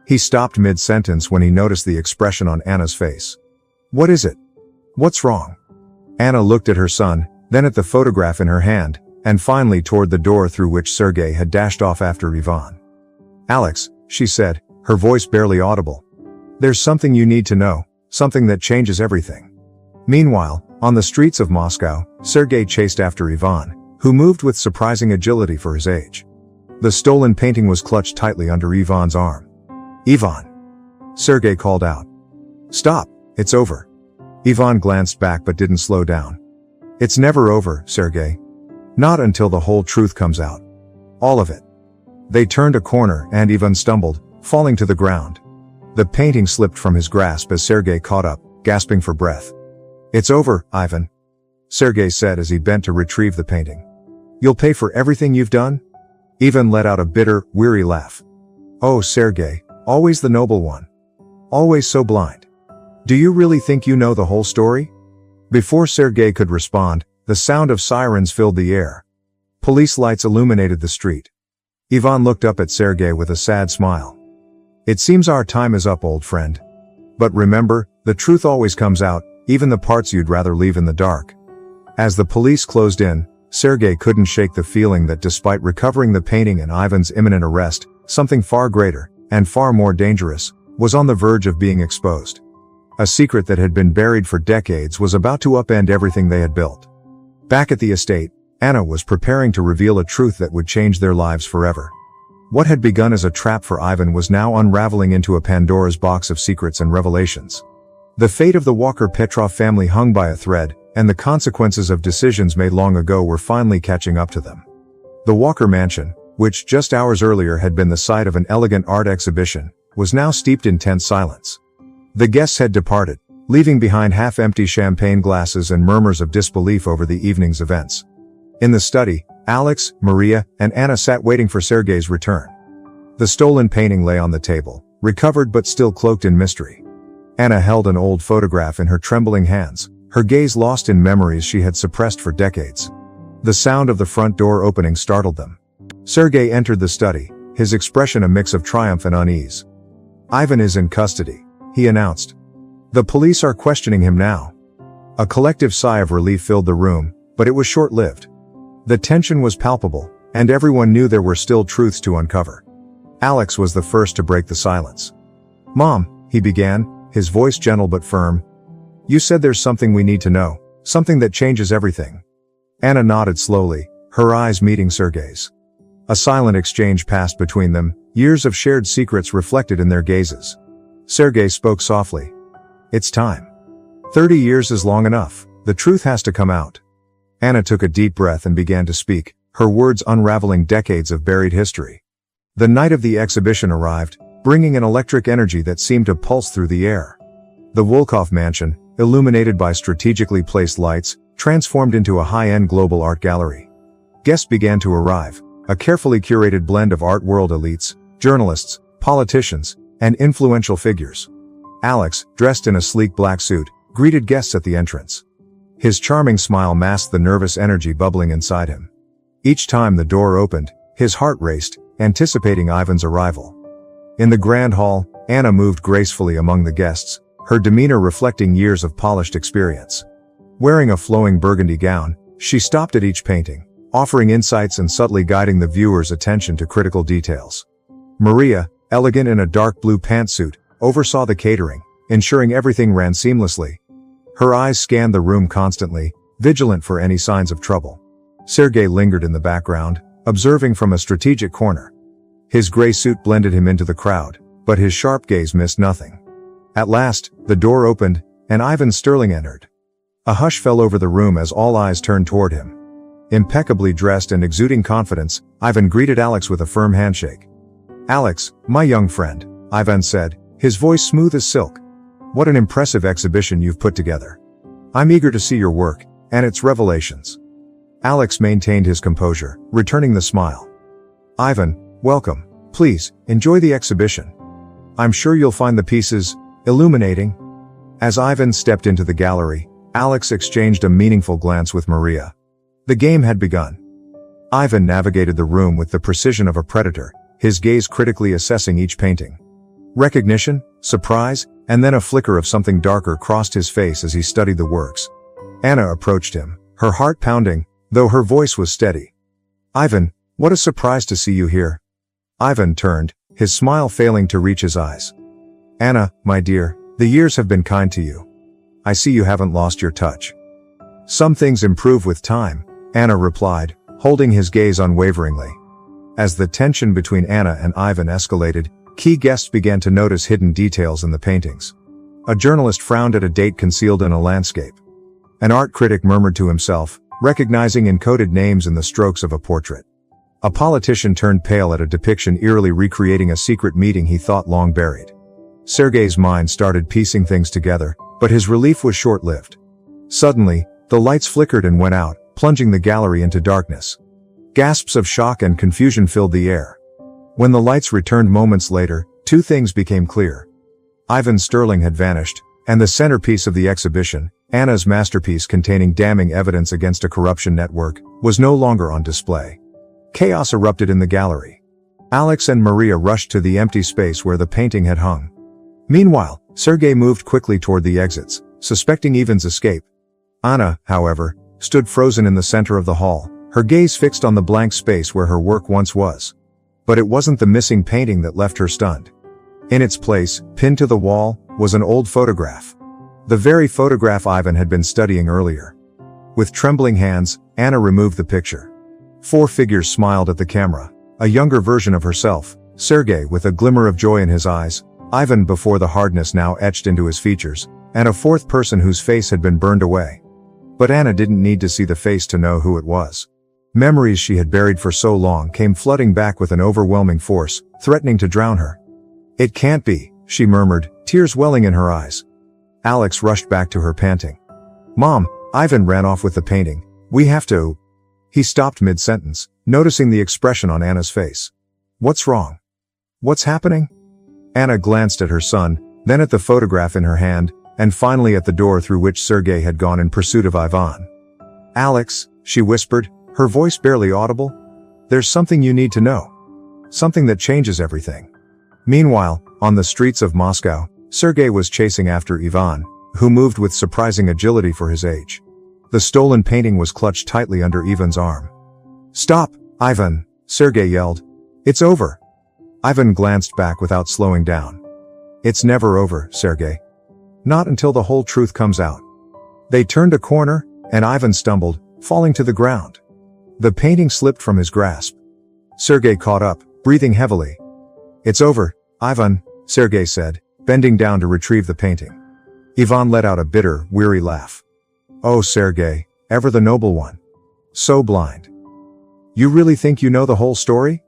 He stopped mid-sentence when he noticed the expression on Anna's face. What is it? What's wrong? Anna looked at her son, then at the photograph in her hand, and finally toward the door through which Sergei had dashed off after Ivan. Alex, she said, her voice barely audible. There's something you need to know, something that changes everything. Meanwhile, on the streets of Moscow, Sergei chased after Ivan, who moved with surprising agility for his age. The stolen painting was clutched tightly under Ivan's arm. Ivan! Sergei called out. Stop, it's over. Ivan glanced back but didn't slow down. It's never over, Sergei. Not until the whole truth comes out. All of it. They turned a corner and Ivan stumbled, falling to the ground. The painting slipped from his grasp as Sergei caught up, gasping for breath. "It's over, Ivan," Sergei said as he bent to retrieve the painting. "You'll pay for everything you've done?" Ivan let out a bitter, weary laugh. "Oh, Sergei, always the noble one. Always so blind. Do you really think you know the whole story?" Before Sergei could respond, the sound of sirens filled the air. Police lights illuminated the street. Ivan looked up at Sergei with a sad smile. "It seems our time is up, old friend. But remember, the truth always comes out, even the parts you'd rather leave in the dark." As the police closed in, Sergei couldn't shake the feeling that despite recovering the painting and Ivan's imminent arrest, something far greater, and far more dangerous, was on the verge of being exposed. A secret that had been buried for decades was about to upend everything they had built. Back at the estate, Anna was preparing to reveal a truth that would change their lives forever. What had begun as a trap for Ivan was now unraveling into a Pandora's box of secrets and revelations. The fate of the Walker-Petrov family hung by a thread, and the consequences of decisions made long ago were finally catching up to them. The Walker mansion, which just hours earlier had been the site of an elegant art exhibition, was now steeped in tense silence. The guests had departed, leaving behind half-empty champagne glasses and murmurs of disbelief over the evening's events. In the study, Alex, Maria, and Anna sat waiting for Sergei's return. The stolen painting lay on the table, recovered but still cloaked in mystery. Anna held an old photograph in her trembling hands, her gaze lost in memories she had suppressed for decades. The sound of the front door opening startled them. Sergei entered the study, his expression a mix of triumph and unease. "Ivan is in custody," he announced. "The police are questioning him now." A collective sigh of relief filled the room, but it was short-lived. The tension was palpable, and everyone knew there were still truths to uncover. Alex was the first to break the silence. "Mom," he began, his voice gentle but firm. "You said there's something we need to know, something that changes everything." Anna nodded slowly, her eyes meeting Sergei's. A silent exchange passed between them, years of shared secrets reflected in their gazes. Sergei spoke softly. "It's time. 30 years is long enough. The truth has to come out." Anna took a deep breath and began to speak, her words unraveling decades of buried history. The night of the exhibition arrived, bringing an electric energy that seemed to pulse through the air. The Volkov mansion, illuminated by strategically placed lights, transformed into a high-end global art gallery. Guests began to arrive, a carefully curated blend of art world elites, journalists, politicians, and influential figures. Alex, dressed in a sleek black suit, greeted guests at the entrance. His charming smile masked the nervous energy bubbling inside him. Each time the door opened, his heart raced, anticipating Ivan's arrival. In the grand hall, Anna moved gracefully among the guests, her demeanor reflecting years of polished experience. Wearing a flowing burgundy gown, she stopped at each painting, offering insights and subtly guiding the viewer's attention to critical details. Maria, elegant in a dark blue pantsuit, oversaw the catering, ensuring everything ran seamlessly. Her eyes scanned the room constantly, vigilant for any signs of trouble. Sergei lingered in the background, observing from a strategic corner. His gray suit blended him into the crowd, but his sharp gaze missed nothing. At last, the door opened, and Ivan Sterling entered. A hush fell over the room as all eyes turned toward him. Impeccably dressed and exuding confidence, Ivan greeted Alex with a firm handshake. "Alex, my young friend," Ivan said, his voice smooth as silk. "What an impressive exhibition you've put together. I'm eager to see your work, and its revelations." Alex maintained his composure, returning the smile. "Ivan, welcome. Please, enjoy the exhibition. I'm sure you'll find the pieces illuminating." As Ivan stepped into the gallery, Alex exchanged a meaningful glance with Maria. The game had begun. Ivan navigated the room with the precision of a predator, his gaze critically assessing each painting. Recognition, surprise, and then a flicker of something darker crossed his face as he studied the works. Anna approached him, her heart pounding, though her voice was steady. "Ivan, what a surprise to see you here." Ivan turned, his smile failing to reach his eyes. "Anna, my dear, the years have been kind to you. I see you haven't lost your touch." "Some things improve with time," Anna replied, holding his gaze unwaveringly. As the tension between Anna and Ivan escalated, key guests began to notice hidden details in the paintings. A journalist frowned at a date concealed in a landscape. An art critic murmured to himself, recognizing encoded names in the strokes of a portrait. A politician turned pale at a depiction eerily recreating a secret meeting he thought long buried. Sergey's mind started piecing things together, but his relief was short-lived. Suddenly, the lights flickered and went out, plunging the gallery into darkness. Gasps of shock and confusion filled the air. When the lights returned moments later, two things became clear. Ivan Sterling had vanished, and the centerpiece of the exhibition, Anna's masterpiece containing damning evidence against a corruption network, was no longer on display. Chaos erupted in the gallery. Alex and Maria rushed to the empty space where the painting had hung. Meanwhile, Sergey moved quickly toward the exits, suspecting Ivan's escape. Anna, however, stood frozen in the center of the hall, her gaze fixed on the blank space where her work once was. But it wasn't the missing painting that left her stunned. In its place, pinned to the wall, was an old photograph. The very photograph Ivan had been studying earlier. With trembling hands, Anna removed the picture. Four figures smiled at the camera. A younger version of herself, Sergey with a glimmer of joy in his eyes, Ivan before the hardness now etched into his features, and a fourth person whose face had been burned away. But Anna didn't need to see the face to know who it was. Memories she had buried for so long came flooding back with an overwhelming force, threatening to drown her. "It can't be," she murmured, tears welling in her eyes. Alex rushed back to her panting. "Mom, Ivan ran off with the painting. We have to—" He stopped mid-sentence, noticing the expression on Anna's face. "What's wrong? What's happening?" Anna glanced at her son, then at the photograph in her hand, and finally at the door through which Sergey had gone in pursuit of Ivan. "Alex," she whispered, her voice barely audible, "there's something you need to know. Something that changes everything." Meanwhile, on the streets of Moscow, Sergey was chasing after Ivan, who moved with surprising agility for his age. The stolen painting was clutched tightly under Ivan's arm. "Stop, Ivan," Sergey yelled. "It's over." Ivan glanced back without slowing down. "It's never over, Sergey. Not until the whole truth comes out." They turned a corner, and Ivan stumbled, falling to the ground. The painting slipped from his grasp. Sergey caught up, breathing heavily. "It's over, Ivan," Sergey said, bending down to retrieve the painting. Ivan let out a bitter, weary laugh. "Oh, Sergey, ever the noble one. So blind. You really think you know the whole story?"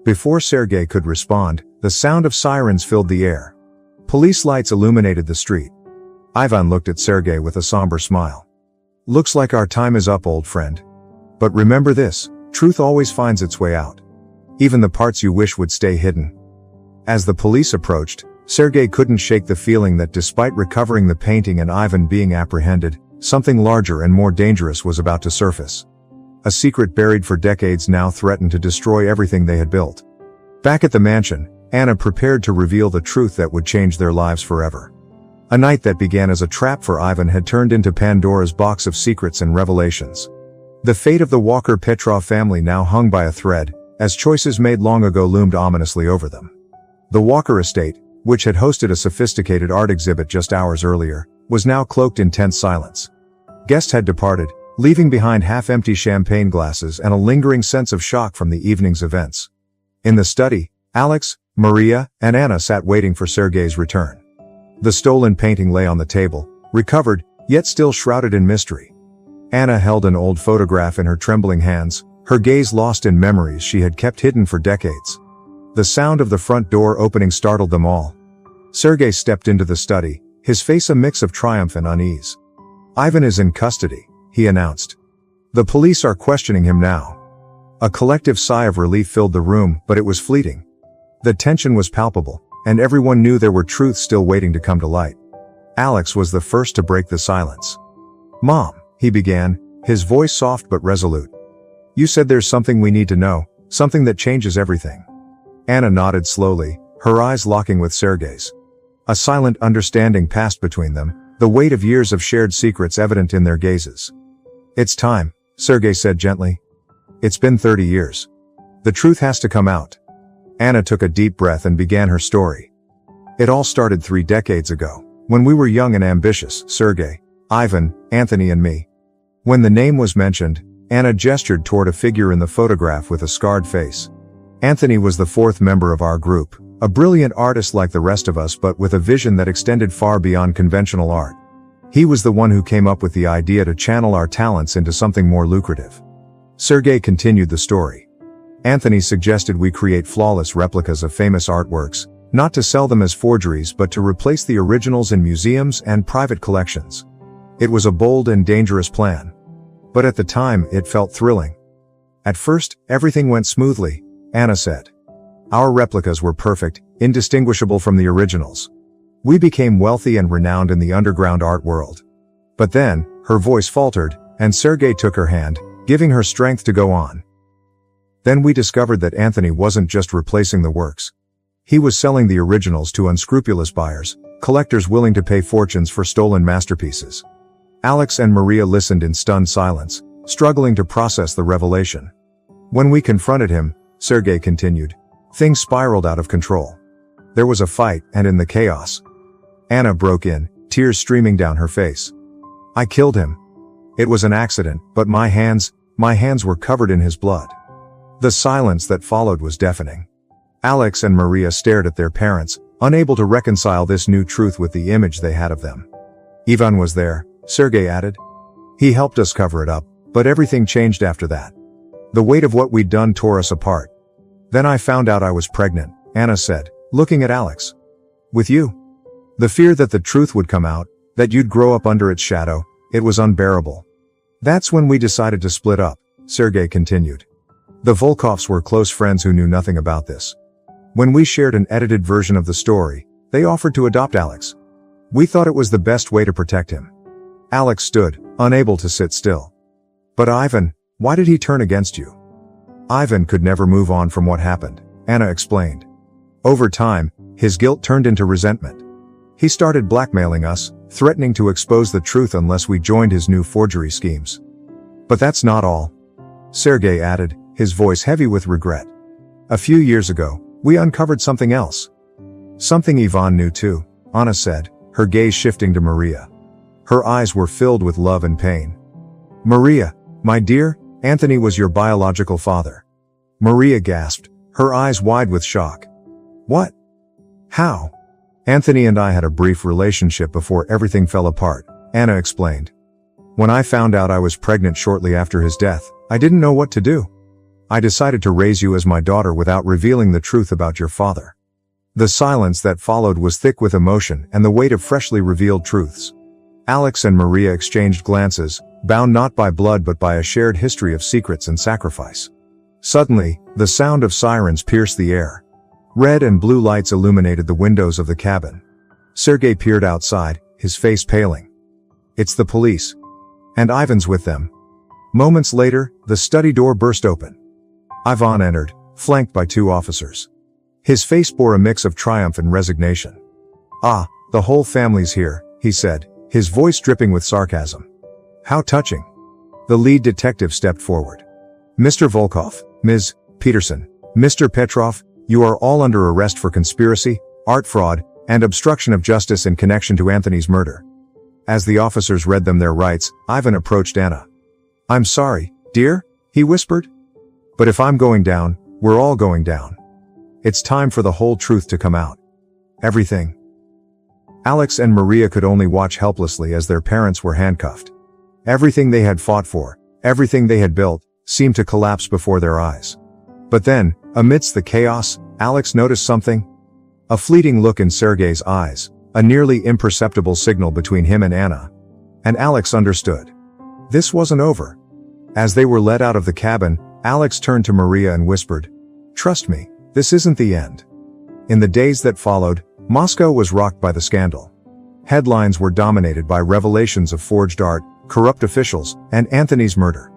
Before Sergey could respond, the sound of sirens filled the air. Police lights illuminated the street. Ivan looked at Sergey with a somber smile. "Looks like our time is up, old friend. But remember this, truth always finds its way out. Even the parts you wish would stay hidden." As the police approached, Sergey couldn't shake the feeling that despite recovering the painting and Ivan being apprehended, something larger and more dangerous was about to surface. A secret buried for decades now threatened to destroy everything they had built. Back at the mansion, Anna prepared to reveal the truth that would change their lives forever. A night that began as a trap for Ivan had turned into Pandora's box of secrets and revelations. The fate of the Walker-Petrov family now hung by a thread, as choices made long ago loomed ominously over them. The Walker estate, which had hosted a sophisticated art exhibit just hours earlier, was now cloaked in tense silence. Guests had departed, leaving behind half-empty champagne glasses and a lingering sense of shock from the evening's events. In the study, Alex, Maria, and Anna sat waiting for Sergey's return. The stolen painting lay on the table, recovered, yet still shrouded in mystery. Anna held an old photograph in her trembling hands, her gaze lost in memories she had kept hidden for decades. The sound of the front door opening startled them all. Sergey stepped into the study, his face a mix of triumph and unease. "Ivan is in custody," he announced. "The police are questioning him now." A collective sigh of relief filled the room, but it was fleeting. The tension was palpable, and everyone knew there were truths still waiting to come to light. Alex was the first to break the silence. "Mom," he began, his voice soft but resolute. "You said there's something we need to know, something that changes everything." Anna nodded slowly, her eyes locking with Sergey's. A silent understanding passed between them, the weight of years of shared secrets evident in their gazes. "It's time," Sergey said gently. "It's been 30 years. The truth has to come out." Anna took a deep breath and began her story. "It all started 3 decades ago, when we were young and ambitious, Sergey, Ivan, Anthony and me." When the name was mentioned, Anna gestured toward a figure in the photograph with a scarred face. Anthony was the 4th member of our group, a brilliant artist like the rest of us but with a vision that extended far beyond conventional art. He was the one who came up with the idea to channel our talents into something more lucrative. Sergey continued the story. "Anthony suggested we create flawless replicas of famous artworks, not to sell them as forgeries but to replace the originals in museums and private collections. It was a bold and dangerous plan. But at the time, it felt thrilling. At first, everything went smoothly, Anna said. Our replicas were perfect, indistinguishable from the originals. We became wealthy and renowned in the underground art world. But then, her voice faltered, and Sergei took her hand, giving her strength to go on. Then we discovered that Anthony wasn't just replacing the works. He was selling the originals to unscrupulous buyers, collectors willing to pay fortunes for stolen masterpieces. Alex and Maria listened in stunned silence, struggling to process the revelation. When we confronted him, Sergei continued, things spiraled out of control. There was a fight, and in the chaos, Anna broke in, tears streaming down her face. I killed him. It was an accident, but my hands were covered in his blood. The silence that followed was deafening. Alex and Maria stared at their parents, unable to reconcile this new truth with the image they had of them. Ivan was there, Sergei added. He helped us cover it up, but everything changed after that. The weight of what we'd done tore us apart. Then I found out I was pregnant, Anna said, looking at Alex. With you? The fear that the truth would come out, that you'd grow up under its shadow, it was unbearable. That's when we decided to split up, Sergei continued. The Volkovs were close friends who knew nothing about this. When we shared an edited version of the story, they offered to adopt Alex. We thought it was the best way to protect him. Alex stood, unable to sit still. But Ivan, why did he turn against you? Ivan could never move on from what happened, Anna explained. Over time, his guilt turned into resentment. He started blackmailing us, threatening to expose the truth unless we joined his new forgery schemes. But that's not all, Sergei added, his voice heavy with regret. A few years ago, we uncovered something else. Something Ivan knew too, Anna said, her gaze shifting to Maria. Her eyes were filled with love and pain. Maria, my dear, Anthony was your biological father. Maria gasped, her eyes wide with shock. What? How? Anthony and I had a brief relationship before everything fell apart, Anna explained. When I found out I was pregnant shortly after his death, I didn't know what to do. I decided to raise you as my daughter without revealing the truth about your father. The silence that followed was thick with emotion and the weight of freshly revealed truths. Alex and Maria exchanged glances, bound not by blood but by a shared history of secrets and sacrifice. Suddenly, the sound of sirens pierced the air. Red and blue lights illuminated the windows of the cabin. Sergei peered outside, his face paling. It's the police. And Ivan's with them. Moments later, the study door burst open. Ivan entered, flanked by two officers. His face bore a mix of triumph and resignation. Ah, the whole family's here, he said, his voice dripping with sarcasm. How touching. The lead detective stepped forward. Mr. Volkov, Ms. Peterson, Mr. Petrov, you are all under arrest for conspiracy, art fraud, and obstruction of justice in connection to Anthony's murder. As the officers read them their rights, Ivan approached Anna. I'm sorry, dear, he whispered. But if I'm going down, we're all going down. It's time for the whole truth to come out. Everything. Alex and Maria could only watch helplessly as their parents were handcuffed. Everything they had fought for, everything they had built, seemed to collapse before their eyes. But then, amidst the chaos, Alex noticed something. A fleeting look in Sergei's eyes, a nearly imperceptible signal between him and Anna. And Alex understood. This wasn't over. As they were led out of the cabin, Alex turned to Maria and whispered, "Trust me, this isn't the end." In the days that followed, Moscow was rocked by the scandal. Headlines were dominated by revelations of forged art, corrupt officials, and Anthony's murder.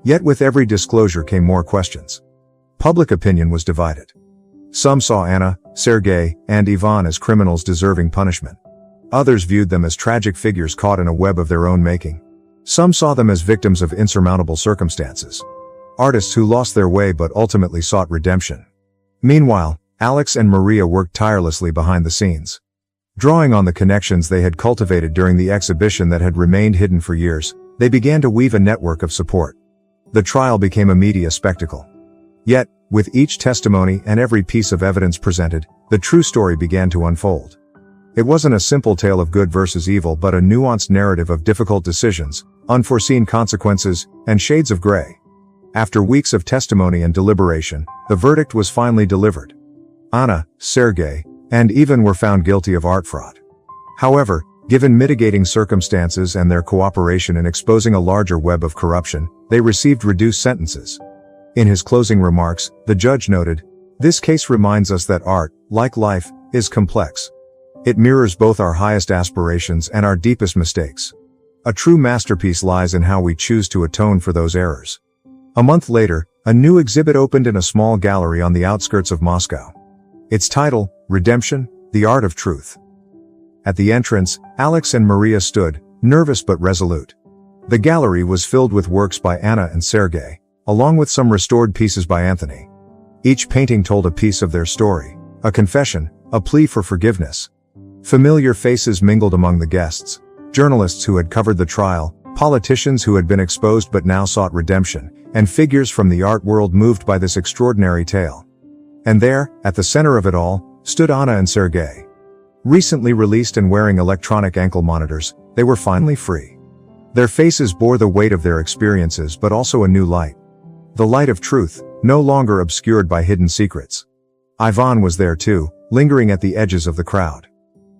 Yet with every disclosure came more questions. Public opinion was divided. Some saw Anna, Sergei, and Ivan as criminals deserving punishment. Others viewed them as tragic figures caught in a web of their own making. Some saw them as victims of insurmountable circumstances. Artists who lost their way but ultimately sought redemption. Meanwhile, Alex and Maria worked tirelessly behind the scenes. Drawing on the connections they had cultivated during the exhibition that had remained hidden for years, they began to weave a network of support. The trial became a media spectacle. Yet, with each testimony and every piece of evidence presented, the true story began to unfold. It wasn't a simple tale of good versus evil but a nuanced narrative of difficult decisions, unforeseen consequences, and shades of gray. After weeks of testimony and deliberation, the verdict was finally delivered. Anna, Sergei, and even were found guilty of art fraud. However, given mitigating circumstances and their cooperation in exposing a larger web of corruption, they received reduced sentences. In his closing remarks, the judge noted, "This case reminds us that art, like life, is complex. It mirrors both our highest aspirations and our deepest mistakes. A true masterpiece lies in how we choose to atone for those errors." A month later, a new exhibit opened in a small gallery on the outskirts of Moscow. Its title, Redemption, the Art of Truth. At the entrance, Alex and Maria stood, nervous but resolute. The gallery was filled with works by Anna and Sergei, along with some restored pieces by Anthony. Each painting told a piece of their story, a confession, a plea for forgiveness. Familiar faces mingled among the guests, journalists who had covered the trial, politicians who had been exposed but now sought redemption, and figures from the art world moved by this extraordinary tale. And there, at the center of it all, stood Anna and Sergei. Recently released and wearing electronic ankle monitors, they were finally free. Their faces bore the weight of their experiences but also a new light. The light of truth, no longer obscured by hidden secrets. Ivan was there too, lingering at the edges of the crowd.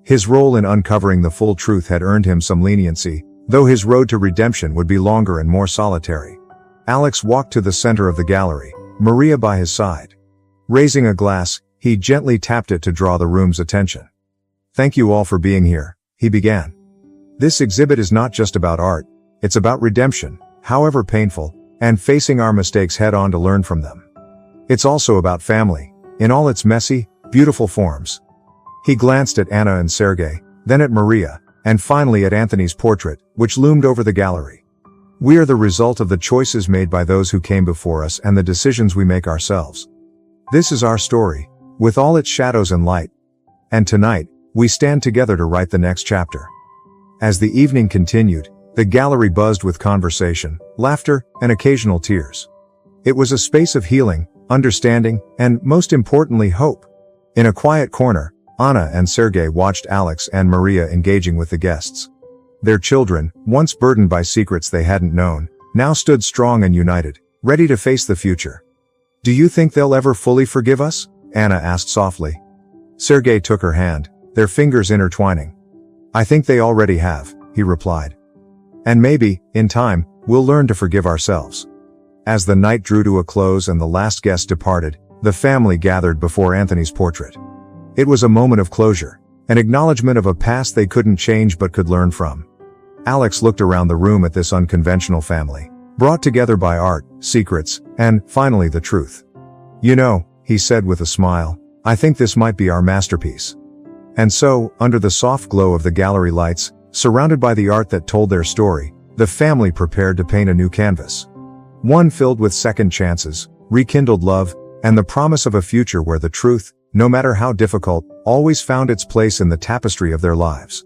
His role in uncovering the full truth had earned him some leniency, though his road to redemption would be longer and more solitary. Alex walked to the center of the gallery, Maria by his side. Raising a glass, he gently tapped it to draw the room's attention. "Thank you all for being here," he began. "This exhibit is not just about art, it's about redemption, however painful, and facing our mistakes head-on to learn from them. It's also about family, in all its messy, beautiful forms." He glanced at Anna and Sergei, then at Maria, and finally at Anthony's portrait, which loomed over the gallery. "We are the result of the choices made by those who came before us and the decisions we make ourselves. This is our story, with all its shadows and light. And tonight, we stand together to write the next chapter." As the evening continued, the gallery buzzed with conversation, laughter, and occasional tears. It was a space of healing, understanding, and, most importantly, hope. In a quiet corner, Anna and Sergei watched Alex and Maria engaging with the guests. Their children, once burdened by secrets they hadn't known, now stood strong and united, ready to face the future. "Do you think they'll ever fully forgive us?" Anna asked softly. Sergei took her hand, their fingers intertwining. "I think they already have," he replied. "And maybe, in time, we'll learn to forgive ourselves." As the night drew to a close and the last guest departed, the family gathered before Anthony's portrait. It was a moment of closure, an acknowledgement of a past they couldn't change but could learn from. Alex looked around the room at this unconventional family, brought together by art, secrets, and, finally, the truth. "You know," he said with a smile, "I think this might be our masterpiece." And so, under the soft glow of the gallery lights, surrounded by the art that told their story, the family prepared to paint a new canvas. One filled with second chances, rekindled love, and the promise of a future where the truth, no matter how difficult, always found its place in the tapestry of their lives.